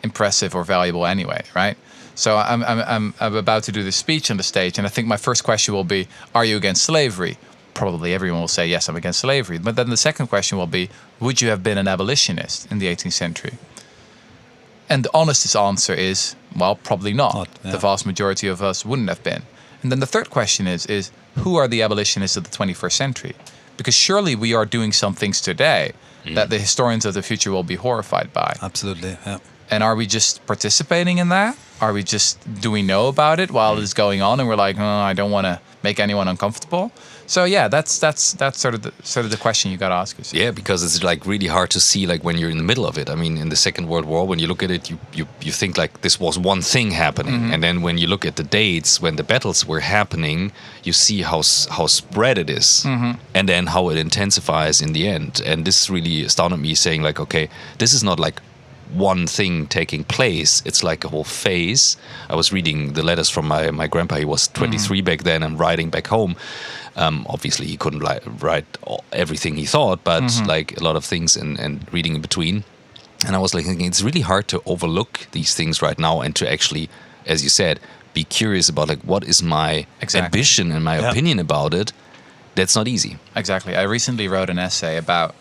Speaker 3: impressive or valuable anyway, right? So I'm about to do this speech on the stage, and I think my first question will be, are you against slavery? Probably everyone will say, yes, I'm against slavery. But then the second question will be, would you have been an abolitionist in the 18th century? And the honest answer is, well, probably not. The vast majority of us wouldn't have been. And then the third question is who are the abolitionists of the 21st century? Because surely we are doing some things today that the historians of the future will be horrified by.
Speaker 2: Absolutely, yeah.
Speaker 3: And are we just participating in that? Do we know about it while it's going on, and we're like, I don't want to make anyone uncomfortable? So yeah, that's sort of the question you got to ask yourself.
Speaker 1: Yeah, because it's like really hard to see like when you're in the middle of it. I mean, in the Second World War, when you look at it, you think like this was one thing happening, and then when you look at the dates when the battles were happening, you see how spread it is, and then how it intensifies in the end. And this really astounded me, saying like, okay, this is not like one thing taking place. It's like a whole phase. I was reading the letters from my grandpa. He was 23 back then, and writing back home. Obviously, he couldn't write everything he thought, but like a lot of things and reading in between. And I was like thinking, it's really hard to overlook these things right now and to actually, as you said, be curious about like what is my ambition and my opinion about it. That's not easy.
Speaker 3: Exactly. I recently wrote an essay about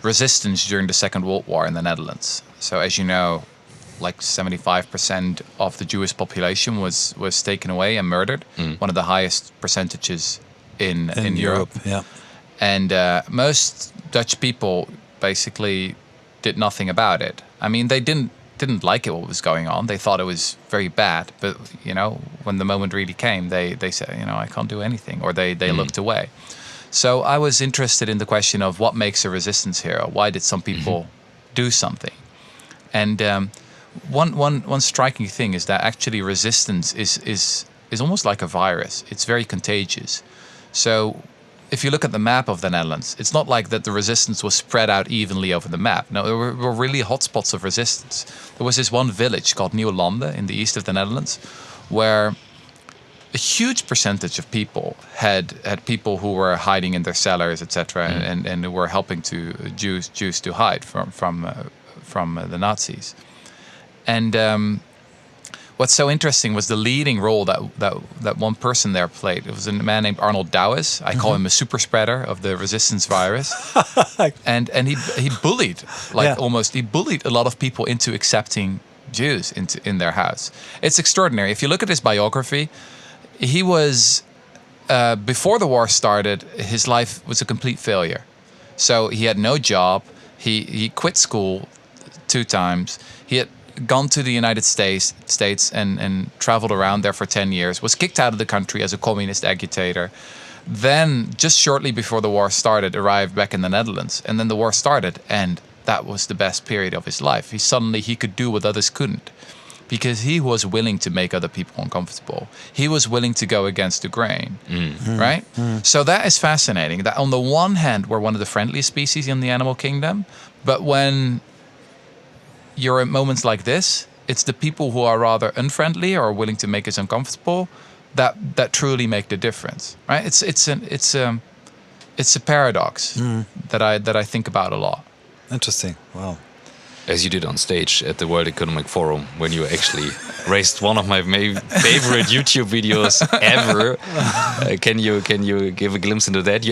Speaker 3: resistance during the Second World War in the Netherlands. So as you know, like 75% of the Jewish population was taken away and murdered. One of the highest percentages in Europe.
Speaker 2: Yeah.
Speaker 3: And most Dutch people basically did nothing about it. I mean, they didn't like it, what was going on. They thought it was very bad. But, when the moment really came, they said, I can't do anything. Or they looked away. So I was interested in the question of what makes a resistance hero. Why did some people do something? And one striking thing is that actually resistance is almost like a virus. It's very contagious. So if you look at the map of the Netherlands, it's not like that the resistance was spread out evenly over the map. No, there were really hotspots of resistance. There was this one village called Nieuw-Lande in the east of the Netherlands, where a huge percentage of people had people who were hiding in their cellars, etc., and were helping to Jews to hide from the Nazis. And what's so interesting was the leading role that one person there played. It was a man named Arnold Davos. I call him a super spreader of the resistance virus. and he bullied, he bullied a lot of people into accepting Jews in their house. It's extraordinary. If you look at his biography, he was, before the war started, his life was a complete failure. So he had no job. He quit school 2 times. He had gone to the United States and traveled around there for 10 years, was kicked out of the country as a communist agitator. Then, just shortly before the war started, arrived back in the Netherlands. And then the war started, and that was the best period of his life. He could do what others couldn't, because he was willing to make other people uncomfortable. He was willing to go against the grain, right? So that is fascinating. That on the one hand, we're one of the friendliest species in the animal kingdom, but when you're at moments like this, it's the people who are rather unfriendly or willing to make us uncomfortable that truly make the difference, right? It's a paradox that I think about a lot.
Speaker 2: Interesting. Wow.
Speaker 1: As you did on stage at the World Economic Forum, when you actually raised one of my favorite YouTube videos ever. Can you give a glimpse into that?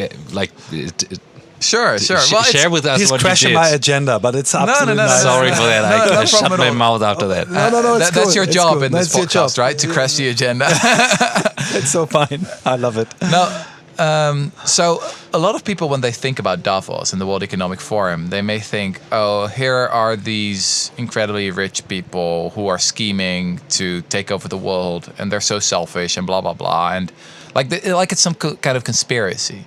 Speaker 3: Sure.
Speaker 1: Well, share with us
Speaker 2: he's
Speaker 1: what you did.
Speaker 2: He's crashing my agenda, but it's absolutely
Speaker 3: no.
Speaker 1: Sorry for that. I shut my mouth after that.
Speaker 2: No, it's
Speaker 3: that's your job in this
Speaker 2: that's
Speaker 3: podcast, right? To crash the agenda.
Speaker 2: It's so fine. I love it.
Speaker 3: No. So a lot of people, when they think about Davos and the World Economic Forum, they may think, oh, here are these incredibly rich people who are scheming to take over the world, and they're so selfish and blah, blah, blah. And like it's some kind of conspiracy.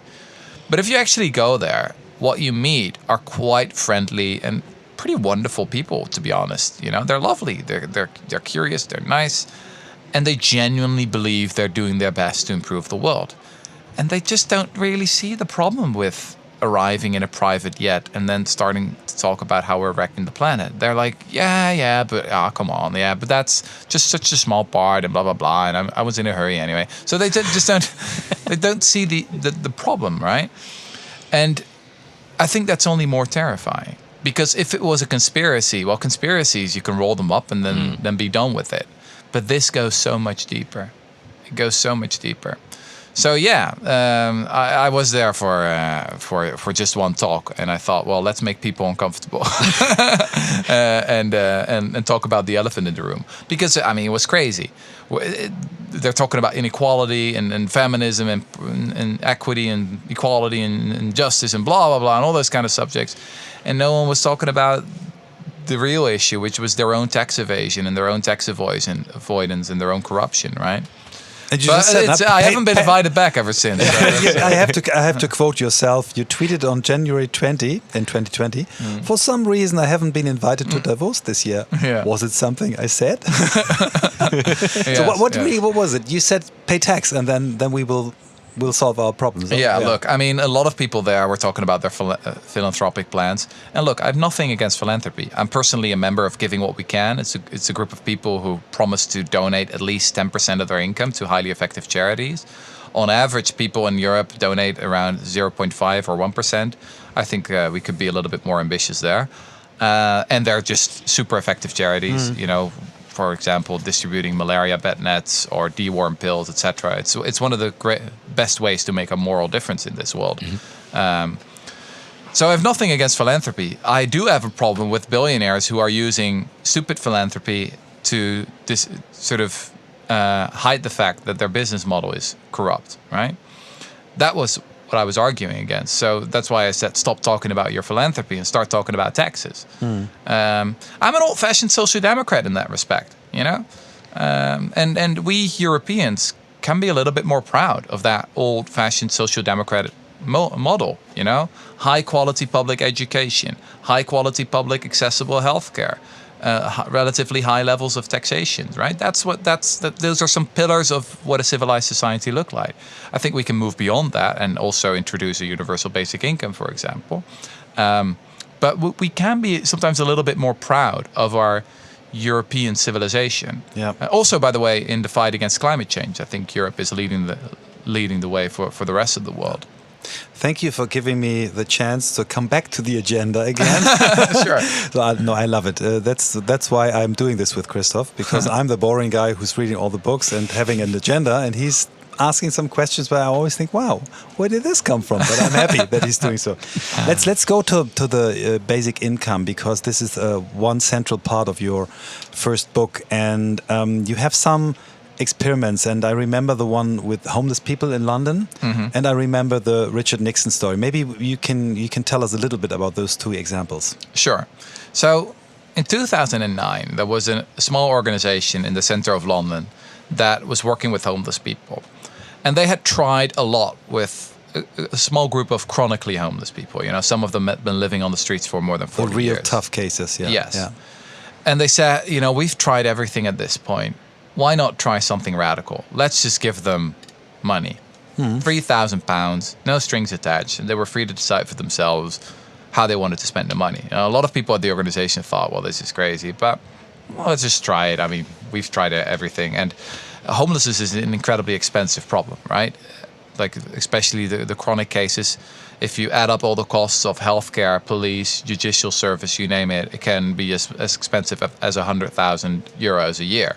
Speaker 3: But if you actually go there, what you meet are quite friendly and pretty wonderful people, to be honest. They're lovely. They're curious. They're nice. And they genuinely believe they're doing their best to improve the world. And they just don't really see the problem with arriving in a private jet and then starting to talk about how we're wrecking the planet. They're like, but come on, but that's just such a small part and blah blah blah. And I was in a hurry anyway, so they just don't they don't see the problem, right? And I think that's only more terrifying, because if it was a conspiracy, well, conspiracies you can roll them up and then be done with it. But this goes so much deeper. It goes so much deeper. So I was there for just one talk, and I thought, well, let's make people uncomfortable and talk about the elephant in the room, because I mean it was crazy. They're talking about inequality and feminism and equity and equality and justice and blah blah blah and all those kind of subjects, and no one was talking about the real issue, which was their own tax evasion and their own tax avoidance and their own corruption, right?
Speaker 2: And you
Speaker 3: But
Speaker 2: just said,
Speaker 3: I haven't been invited back ever since.
Speaker 2: I have to quote yourself. You tweeted on January 20 in 2020. For some reason, I haven't been invited to Davos this year.
Speaker 3: Yeah.
Speaker 2: Was it something I said?
Speaker 3: Yes,
Speaker 2: So what
Speaker 3: yes.
Speaker 2: what was it? You said pay tax, and then we'll solve our problems.
Speaker 3: Yeah, look, I mean, a lot of people there were talking about their philanthropic plans. And look, I have nothing against philanthropy. I'm personally a member of Giving What We Can. It's a group of people who promise to donate at least 10% of their income to highly effective charities. On average, people in Europe donate around 0.5 or 1%. I think we could be a little bit more ambitious there. And they're just super effective charities, you know, for example, distributing malaria bed nets or deworm pills, etc. It's one of the best ways to make a moral difference in this world. So I have nothing against philanthropy. I do have a problem with billionaires who are using stupid philanthropy to hide the fact that their business model is corrupt, right? That was what I was arguing against. So that's why I said stop talking about your philanthropy and start talking about taxes. I'm an old-fashioned social democrat in that respect, you know? And we Europeans can be a little bit more proud of that old-fashioned social democratic model, you know? High-quality public education, high-quality public accessible healthcare, relatively high levels of taxation, right? Those are some pillars of what a civilized society look like. I think we can move beyond that and also introduce a universal basic income, for example. But we can be sometimes a little bit more proud of our European civilization.
Speaker 2: Yeah.
Speaker 3: Also, by the way, in the fight against climate change, I think Europe is leading the way for the rest of the world.
Speaker 2: Thank you for giving me the chance to come back to the agenda again.
Speaker 3: Sure.
Speaker 2: So I love it. That's why I'm doing this with Christoph, because I'm the boring guy who's reading all the books and having an agenda, and he's asking some questions where I always think, wow, where did this come from? But I'm happy that he's doing so. Let's go to the basic income, because this is one central part of your first book, and you have some experiments, and I remember the one with homeless people in London, and I remember the Richard Nixon story. Maybe you can tell us a little bit about those two examples.
Speaker 3: Sure. So in 2009, there was a small organization in the center of London that was working with homeless people, and they had tried a lot with a small group of chronically homeless people. You know, some of them had been living on the streets for more than 40 years.
Speaker 2: The real tough cases, yeah.
Speaker 3: Yes.
Speaker 2: Yeah.
Speaker 3: And they said, you know, we've tried everything at this point. Why not try something radical? Let's just give them money. £3,000, no strings attached. And they were free to decide for themselves how they wanted to spend the money. You know, a lot of people at the organization thought, well, this is crazy, but well, let's just try it. I mean, we've tried everything. And homelessness is an incredibly expensive problem, right? Like, especially the chronic cases. If you add up all the costs of healthcare, police, judicial service, you name it, it can be as expensive as 100,000 euros a year.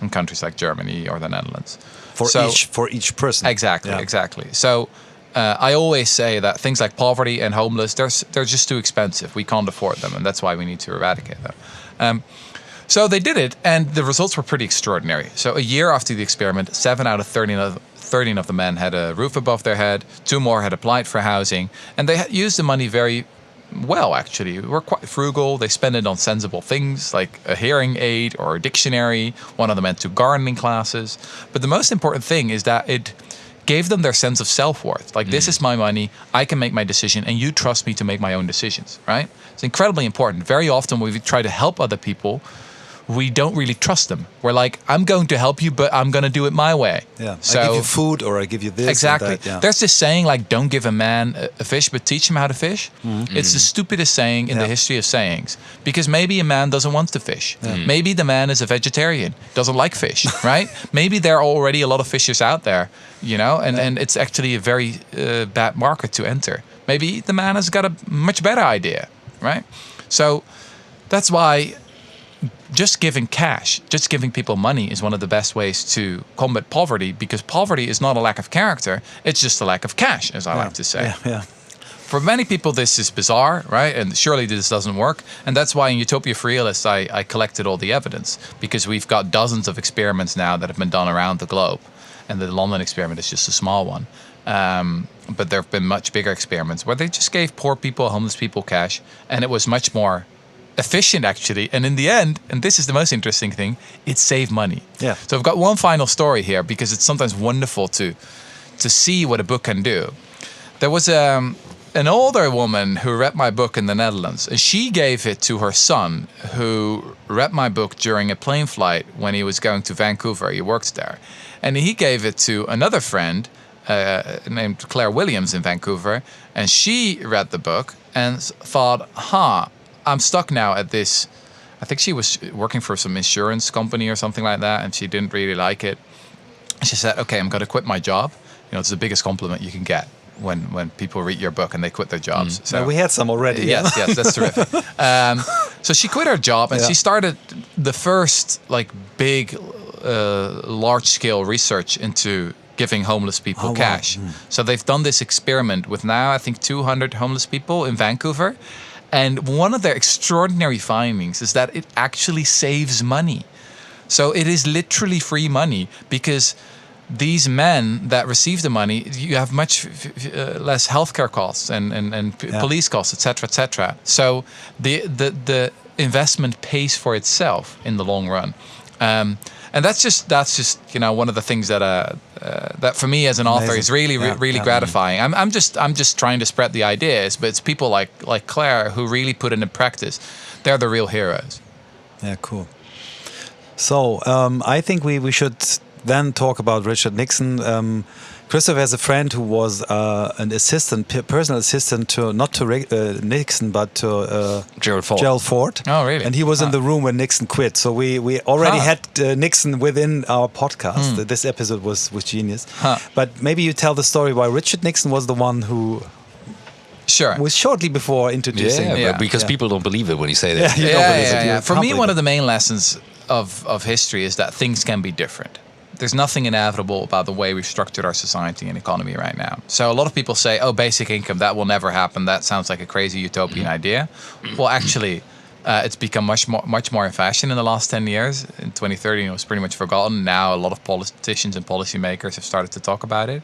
Speaker 3: In countries like Germany or the Netherlands.
Speaker 2: For each person.
Speaker 3: Exactly,
Speaker 2: Yeah.
Speaker 3: exactly. So I always say that things like poverty and homeless, they're just too expensive. We can't afford them, and that's why we need to eradicate them. So they did it, and the results were pretty extraordinary. So a year after the experiment, 7 out of 13 of the men had a roof above their head, 2 more had applied for housing, and they had used the money very well, actually. We're quite frugal. They spend it on sensible things like a hearing aid or a dictionary. One of them went to gardening classes. But the most important thing is that it gave them their sense of self-worth. Like, this is my money. I can make my decision, and you trust me to make my own decisions, right? It's incredibly important. Very often when we try to help other people, we don't really trust them. We're like, I'm going to help you, but I'm going to do it my way.
Speaker 2: Yeah,
Speaker 3: So
Speaker 2: I give you food or I give you this.
Speaker 3: exactly.
Speaker 2: And that, yeah.
Speaker 3: There's this saying like, don't give a man a fish, but teach him how to fish. It's the stupidest saying in the history of sayings, because maybe a man doesn't want to fish. Maybe the man is a vegetarian, doesn't like fish, right? Maybe there are already a lot of fishers out there, you know, and it's actually a very bad market to enter. Maybe the man has got a much better idea, right? So that's why just giving cash, just giving people money is one of the best ways to combat poverty, because poverty is not a lack of character, it's just a lack of cash, as I like to say.
Speaker 2: Yeah.
Speaker 3: For many people, this is bizarre, right? And surely this doesn't work. And that's why in Utopia for Realists, I collected all the evidence, because we've got dozens of experiments now that have been done around the globe. And the London experiment is just a small one. But there have been much bigger experiments where they just gave poor people, homeless people cash, and it was much more efficient, actually. And in the end, and this is the most interesting thing, it saved money.
Speaker 2: Yeah.
Speaker 3: So I've got one final story here, because it's sometimes wonderful to see what a book can do. There was an older woman who read my book in the Netherlands, and she gave it to her son, who read my book during a plane flight when he was going to Vancouver. He worked there. And he gave it to another friend named Claire Williams in Vancouver, and she read the book and thought, I'm stuck now at this. I think she was working for some insurance company or something like that, and she didn't really like it. She said, okay, I'm going to quit my job. You know, it's the biggest compliment you can get when people read your book and they quit their jobs. So
Speaker 2: we had some already.
Speaker 3: Yes, that's terrific. So she quit her job and she started the first like big, large-scale research into giving homeless people cash.
Speaker 2: Wow.
Speaker 3: So they've done this experiment with now, I think, 200 homeless people in Vancouver. And one of their extraordinary findings is that it actually saves money. So it is literally free money, because these men that receive the money, you have much less healthcare costs and police costs, etc., etc. So the investment pays for itself in the long run. And that's just one of the things that for me as an author is really gratifying. I'm just trying to spread the ideas, but it's people like Claire who really put it in practice. They're the real heroes.
Speaker 2: Yeah, cool. So I think we should then talk about Richard Nixon. Christoph has a friend who was an assistant, personal assistant to not to Nixon, but to Gerald Ford.
Speaker 3: Oh, really?
Speaker 2: And he was in the room when Nixon quit. So we already had Nixon within our podcast. This episode was genius. But maybe you tell the story why Richard Nixon was the one who.
Speaker 3: Sure.
Speaker 2: Was shortly before introducing.
Speaker 1: But because people don't believe it when you say that.
Speaker 3: Yeah. For me, one of the main lessons of history is that things can be different. There's nothing inevitable about the way we've structured our society and economy right now. So a lot of people say, oh, basic income, that will never happen. That sounds like a crazy utopian idea. Well, actually, it's become much more in fashion in the last 10 years. In 2013, it was pretty much forgotten. Now, a lot of politicians and policymakers have started to talk about it.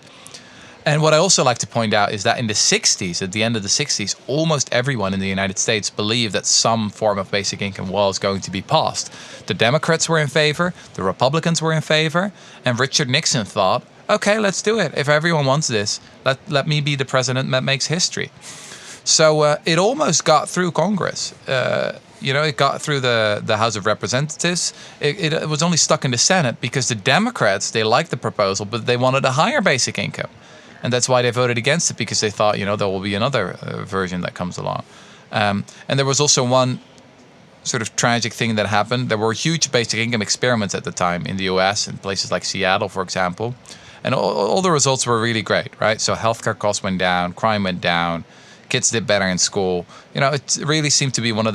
Speaker 3: And what I also like to point out is that in the 60s, at the end of the 60s, almost everyone in the United States believed that some form of basic income was going to be passed. The Democrats were in favor, the Republicans were in favor, and Richard Nixon thought, okay, let's do it. If everyone wants this, let me be the president that makes history. So it almost got through Congress. It got through the House of Representatives. It was only stuck in the Senate because the Democrats, they liked the proposal, but they wanted a higher basic income. And that's why they voted against it, because they thought, there will be another version that comes along. And there was also one sort of tragic thing that happened. There were huge basic income experiments at the time in the US, in places like Seattle, for example. And all the results were really great, right? So healthcare costs went down, crime went down, kids did better in school. It really seemed to be one of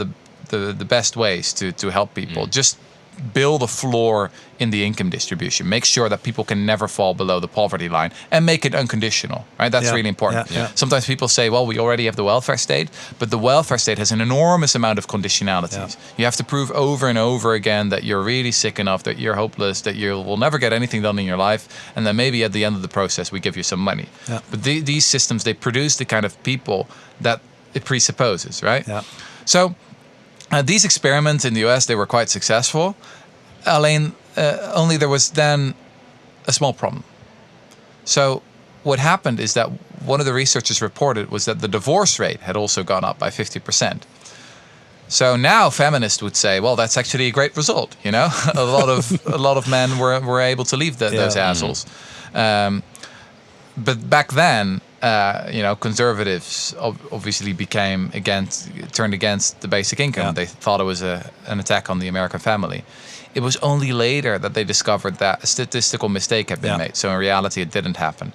Speaker 3: the best ways to help people. Just build a floor in the income distribution. Make sure that people can never fall below the poverty line, and make it unconditional, right? That's really important. Sometimes people say, well, we already have the welfare state, but the welfare state has an enormous amount of conditionalities. You have to prove over and over again that you're really sick enough, that you're hopeless, that you will never get anything done in your life, and then maybe at the end of the process we give you some money. But these systems, they produce the kind of people that it presupposes, right? So these experiments in the US, they were quite successful. Only there was then a small problem. So what happened is that one of the researchers reported was that the divorce rate had also gone up by 50%. So now feminists would say, well, that's actually a great result. You know, a lot of men were able to leave those assholes. But back then, conservatives obviously turned against the basic income. Yeah. They thought it was an attack on the American family. It was only later that they discovered that a statistical mistake had been made. So in reality, it didn't happen.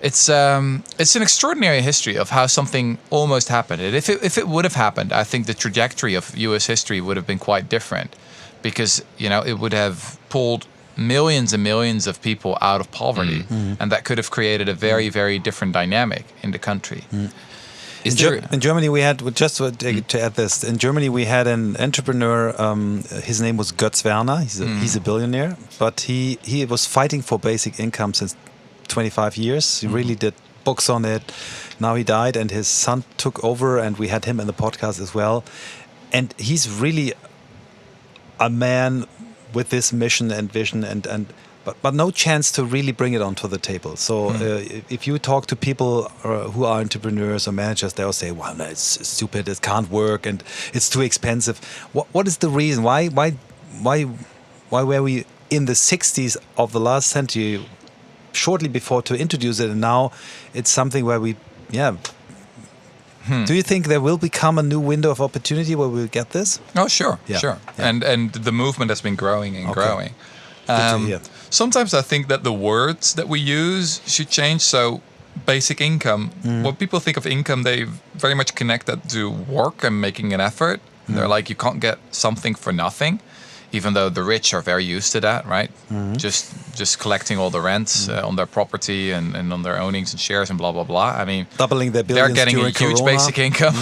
Speaker 3: It's an extraordinary history of how something almost happened. If it would have happened, I think the trajectory of U.S. history would have been quite different, because it would have pulled millions and millions of people out of poverty, and that could have created a very, very different dynamic in the country.
Speaker 2: In Germany, we had, just to add this, in Germany we had an entrepreneur, his name was Götz Werner, he's a billionaire, but he was fighting for basic income since 25 years. He really did books on it. Now he died and his son took over, and we had him in the podcast as well. And he's really a man with this mission and vision, but no chance to really bring it onto the table. So if you talk to people who are entrepreneurs or managers, they'll say, well, no, it's stupid, it can't work, and it's too expensive. What is the reason? Why were we in the 60s of the last century, shortly before, to introduce it, and now it's something where we, Do you think there will become a new window of opportunity where we'll get this?
Speaker 3: Oh, sure. Yeah. And the movement has been growing and growing. Sometimes I think that the words that we use should change. So basic income, when people think of income, they very much connect that to work and making an effort. They're like, you can't get something for nothing, even though the rich are very used to that, right? Just collecting all the rents on their property and on their ownings and shares and blah, blah, blah. I mean,
Speaker 2: doubling their billions,
Speaker 3: they're getting a huge
Speaker 2: Corona.
Speaker 3: basic income.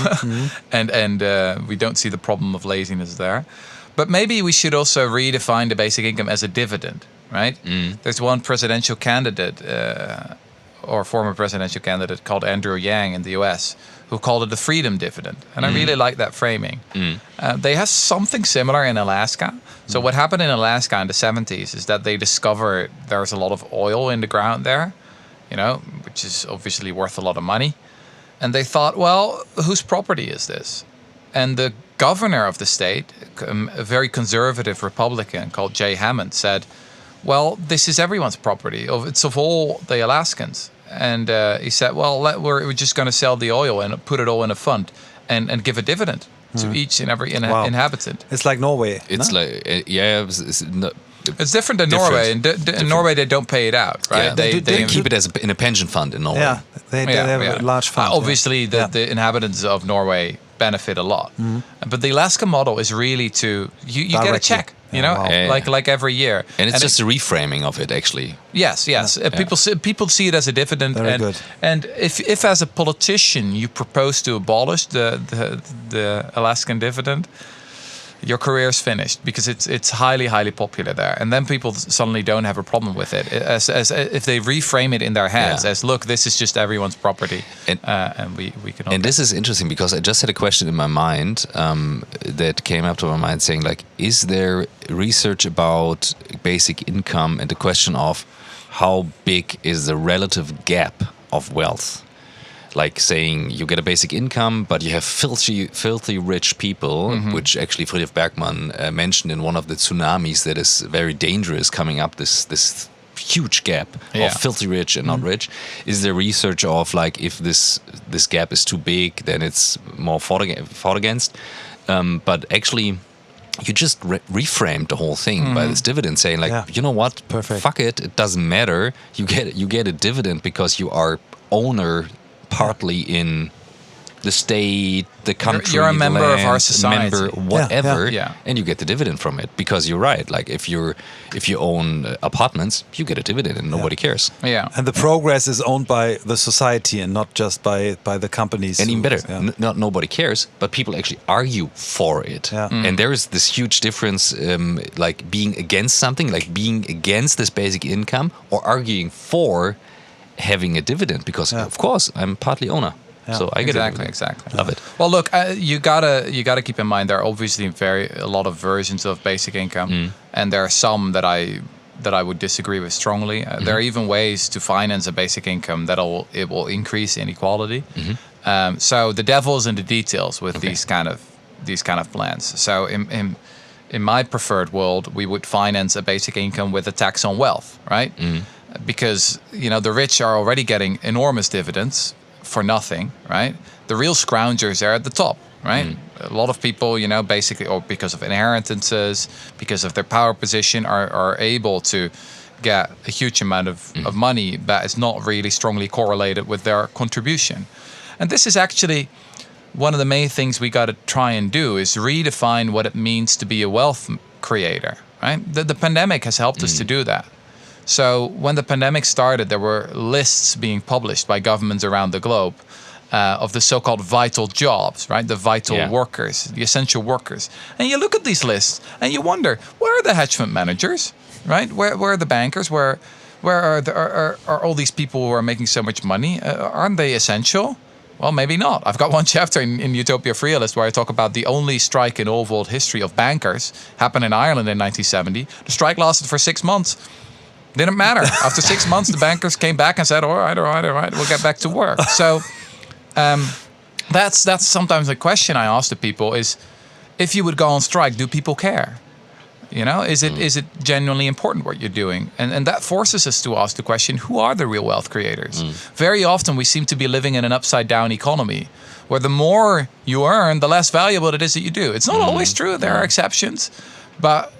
Speaker 3: and we don't see the problem of laziness there. But maybe we should also redefine the basic income as a dividend, right? There's one presidential candidate or former presidential candidate called Andrew Yang in the US who called it the freedom dividend. And I really like that framing. They have something similar in Alaska. So what happened in Alaska in the 70s is that they discovered there's a lot of oil in the ground there, which is obviously worth a lot of money. And they thought, well, whose property is this? And the governor of the state, a very conservative Republican called Jay Hammond, said, well, this is everyone's property. It's of all the Alaskans. And he said, well, we're just going to sell the oil and put it all in a fund and give a dividend to each and every inhabitant.
Speaker 2: It's like Norway.
Speaker 1: It's like,
Speaker 3: it's different than Norway. In Norway, they don't pay it out, right?
Speaker 1: Yeah. They keep it in a pension fund in Norway.
Speaker 2: Yeah, they have a large fund.
Speaker 3: Obviously, the inhabitants of Norway benefit a lot. But the Alaska model is really you get a check, like every year.
Speaker 1: And it's just a reframing of it, actually.
Speaker 3: Yes. People see it as a dividend.
Speaker 2: Very good.
Speaker 3: And if as a politician you propose to abolish the Alaskan dividend, your career is finished, because it's highly, highly popular there. And then people suddenly don't have a problem with it, as if they reframe it in their heads as, look, this is just everyone's property, and we can.
Speaker 1: And this is interesting, because I just had a question in my mind that came up to my mind, saying, like, is there research about basic income and the question of how big is the relative gap of wealth? Like saying you get a basic income, but you have filthy rich people, which actually Rutger Bregman mentioned in one of the tsunamis that is very dangerous coming up, this huge gap of filthy rich and not rich. Is there research of, like, if this gap is too big, then it's more fought against? But actually, you just reframed the whole thing by this dividend, saying, like, you know what?
Speaker 2: Perfect.
Speaker 1: Fuck it. It doesn't matter. You get a dividend because you are owner partly in the state, the country,
Speaker 3: you're a member
Speaker 1: the land,
Speaker 3: of our society,
Speaker 1: member whatever,
Speaker 3: Yeah.
Speaker 1: and you get the dividend from it, because you're right. Like, if you own apartments, you get a dividend and nobody cares.
Speaker 3: Yeah.
Speaker 2: And the progress is owned by the society and not just by the companies.
Speaker 1: And even better, not nobody cares, but people actually argue for it.
Speaker 2: Yeah.
Speaker 1: And there is this huge difference, like being against something, like being against this basic income, or arguing for having a dividend, because of course I'm partly owner, so I get it.
Speaker 3: Exactly.
Speaker 1: Love it.
Speaker 3: Well, look, you gotta keep in mind there are obviously a lot of versions of basic income, and there are some that I would disagree with strongly. There are even ways to finance a basic income it will increase inequality. So the devil's in the details with these kind of plans. So in my preferred world, we would finance a basic income with a tax on wealth, right? Because the rich are already getting enormous dividends for nothing, right? The real scroungers are at the top, right? A lot of people, basically, or because of inheritances, because of their power position, are able to get a huge amount of money that is not really strongly correlated with their contribution. And this is actually one of the main things we got to try and do, is redefine what it means to be a wealth creator, right? The pandemic has helped us to do that. So when the pandemic started, there were lists being published by governments around the globe of the so-called vital jobs, right? The vital workers, the essential workers. And you look at these lists and you wonder, where are the hedge fund managers, right? Where are the bankers? Where are all these people who are making so much money? Aren't they essential? Well, maybe not. I've got one chapter in Utopia of Realist where I talk about the only strike in all world history of bankers happened in Ireland in 1970. The strike lasted for 6 months. Didn't matter. After 6 months, the bankers came back and said, all right, we'll get back to work. So that's sometimes the question I ask to people is, if you would go on strike, do people care? Is it genuinely important what you're doing? And that forces us to ask the question, who are the real wealth creators? Very often we seem to be living in an upside down economy where the more you earn, the less valuable it is that you do. It's not always true. There are exceptions, but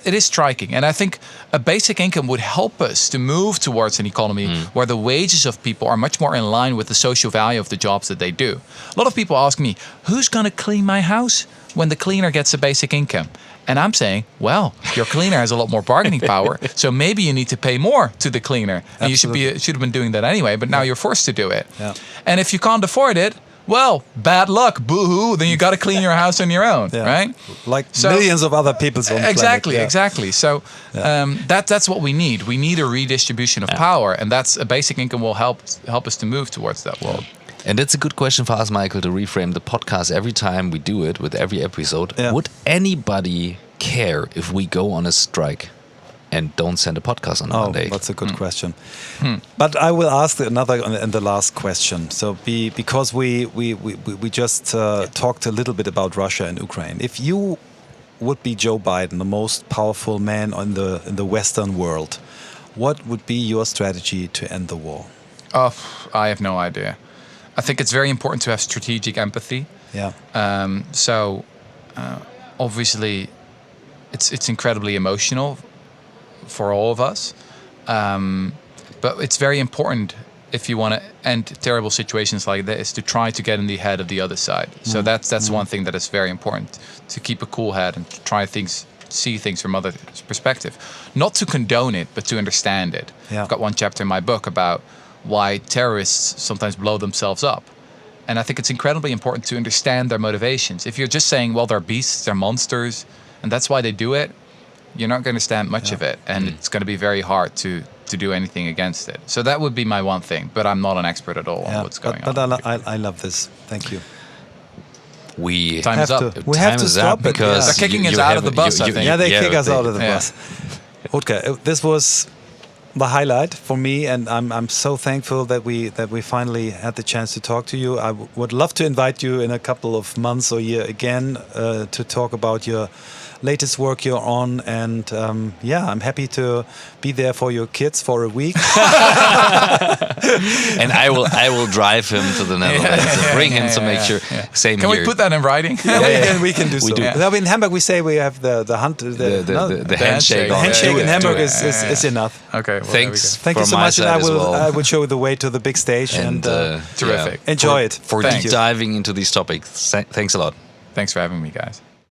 Speaker 3: it is striking. And I think a basic income would help us to move towards an economy where the wages of people are much more in line with the social value of the jobs that they do. A lot of people ask me, who's going to clean my house when the cleaner gets a basic income? And I'm saying, well, your cleaner has a lot more bargaining power, so maybe you need to pay more to the cleaner. And you should have been doing that anyway, but now you're forced to do it. Yeah. And if you can't afford it, well, bad luck, boo-hoo, then you got to clean your house on your own, right?
Speaker 2: Like millions of other people's on the
Speaker 3: planet.
Speaker 2: Yeah.
Speaker 3: Exactly. So that's what we need. We need a redistribution of power, and that's a basic income will help us to move towards that world.
Speaker 1: And that's a good question for us, Michael, to reframe the podcast every time we do it with every episode. Yeah. Would anybody care if we go on a strike and don't send a podcast on Monday?
Speaker 2: That's a good question. But I will ask another and the last question. So because we just talked a little bit about Russia and Ukraine. If you would be Joe Biden, the most powerful man in the Western world, what would be your strategy to end the war?
Speaker 3: Oh, I have no idea. I think it's very important to have strategic empathy.
Speaker 2: Yeah.
Speaker 3: Obviously, it's incredibly emotional for all of us. But it's very important, if you want to end terrible situations like this, to try to get in the head of the other side. So that's one thing that is very important, to keep a cool head and to try see things from other perspective. Not to condone it, but to understand it. Yeah. I've got one chapter in my book about why terrorists sometimes blow themselves up. And I think it's incredibly important to understand their motivations. If you're just saying, well, they're beasts, they're monsters, and that's why they do it, you're not going to understand much of it. And it's going to be very hard to do anything against it. So that would be my one thing. But I'm not an expert at all on what's going on.
Speaker 2: But I love this. Thank you.
Speaker 3: Time is up.
Speaker 2: We have to stop it
Speaker 3: because they're kicking us out of the bus, I think.
Speaker 2: Yeah, they kick us out of the bus. Rutger, this was the highlight for me, and I'm so thankful that we finally had the chance to talk to you. I would love to invite you in a couple of months or year again to talk about your latest work you're on, and I'm happy to be there for your kids for a week.
Speaker 1: And I will drive him to the Netherlands and bring him to make sure. Same
Speaker 3: Can
Speaker 1: here.
Speaker 3: we put that in writing?
Speaker 2: We can do so. Now in Hamburg we say we have the
Speaker 1: handshake.
Speaker 2: The handshake in Hamburg is enough.
Speaker 3: Okay. Well,
Speaker 2: Thank you so much, and I will show the way to the big stage and
Speaker 3: terrific.
Speaker 2: Enjoy it
Speaker 1: for deep diving into these topics. Thanks a lot.
Speaker 3: Thanks for having me, guys.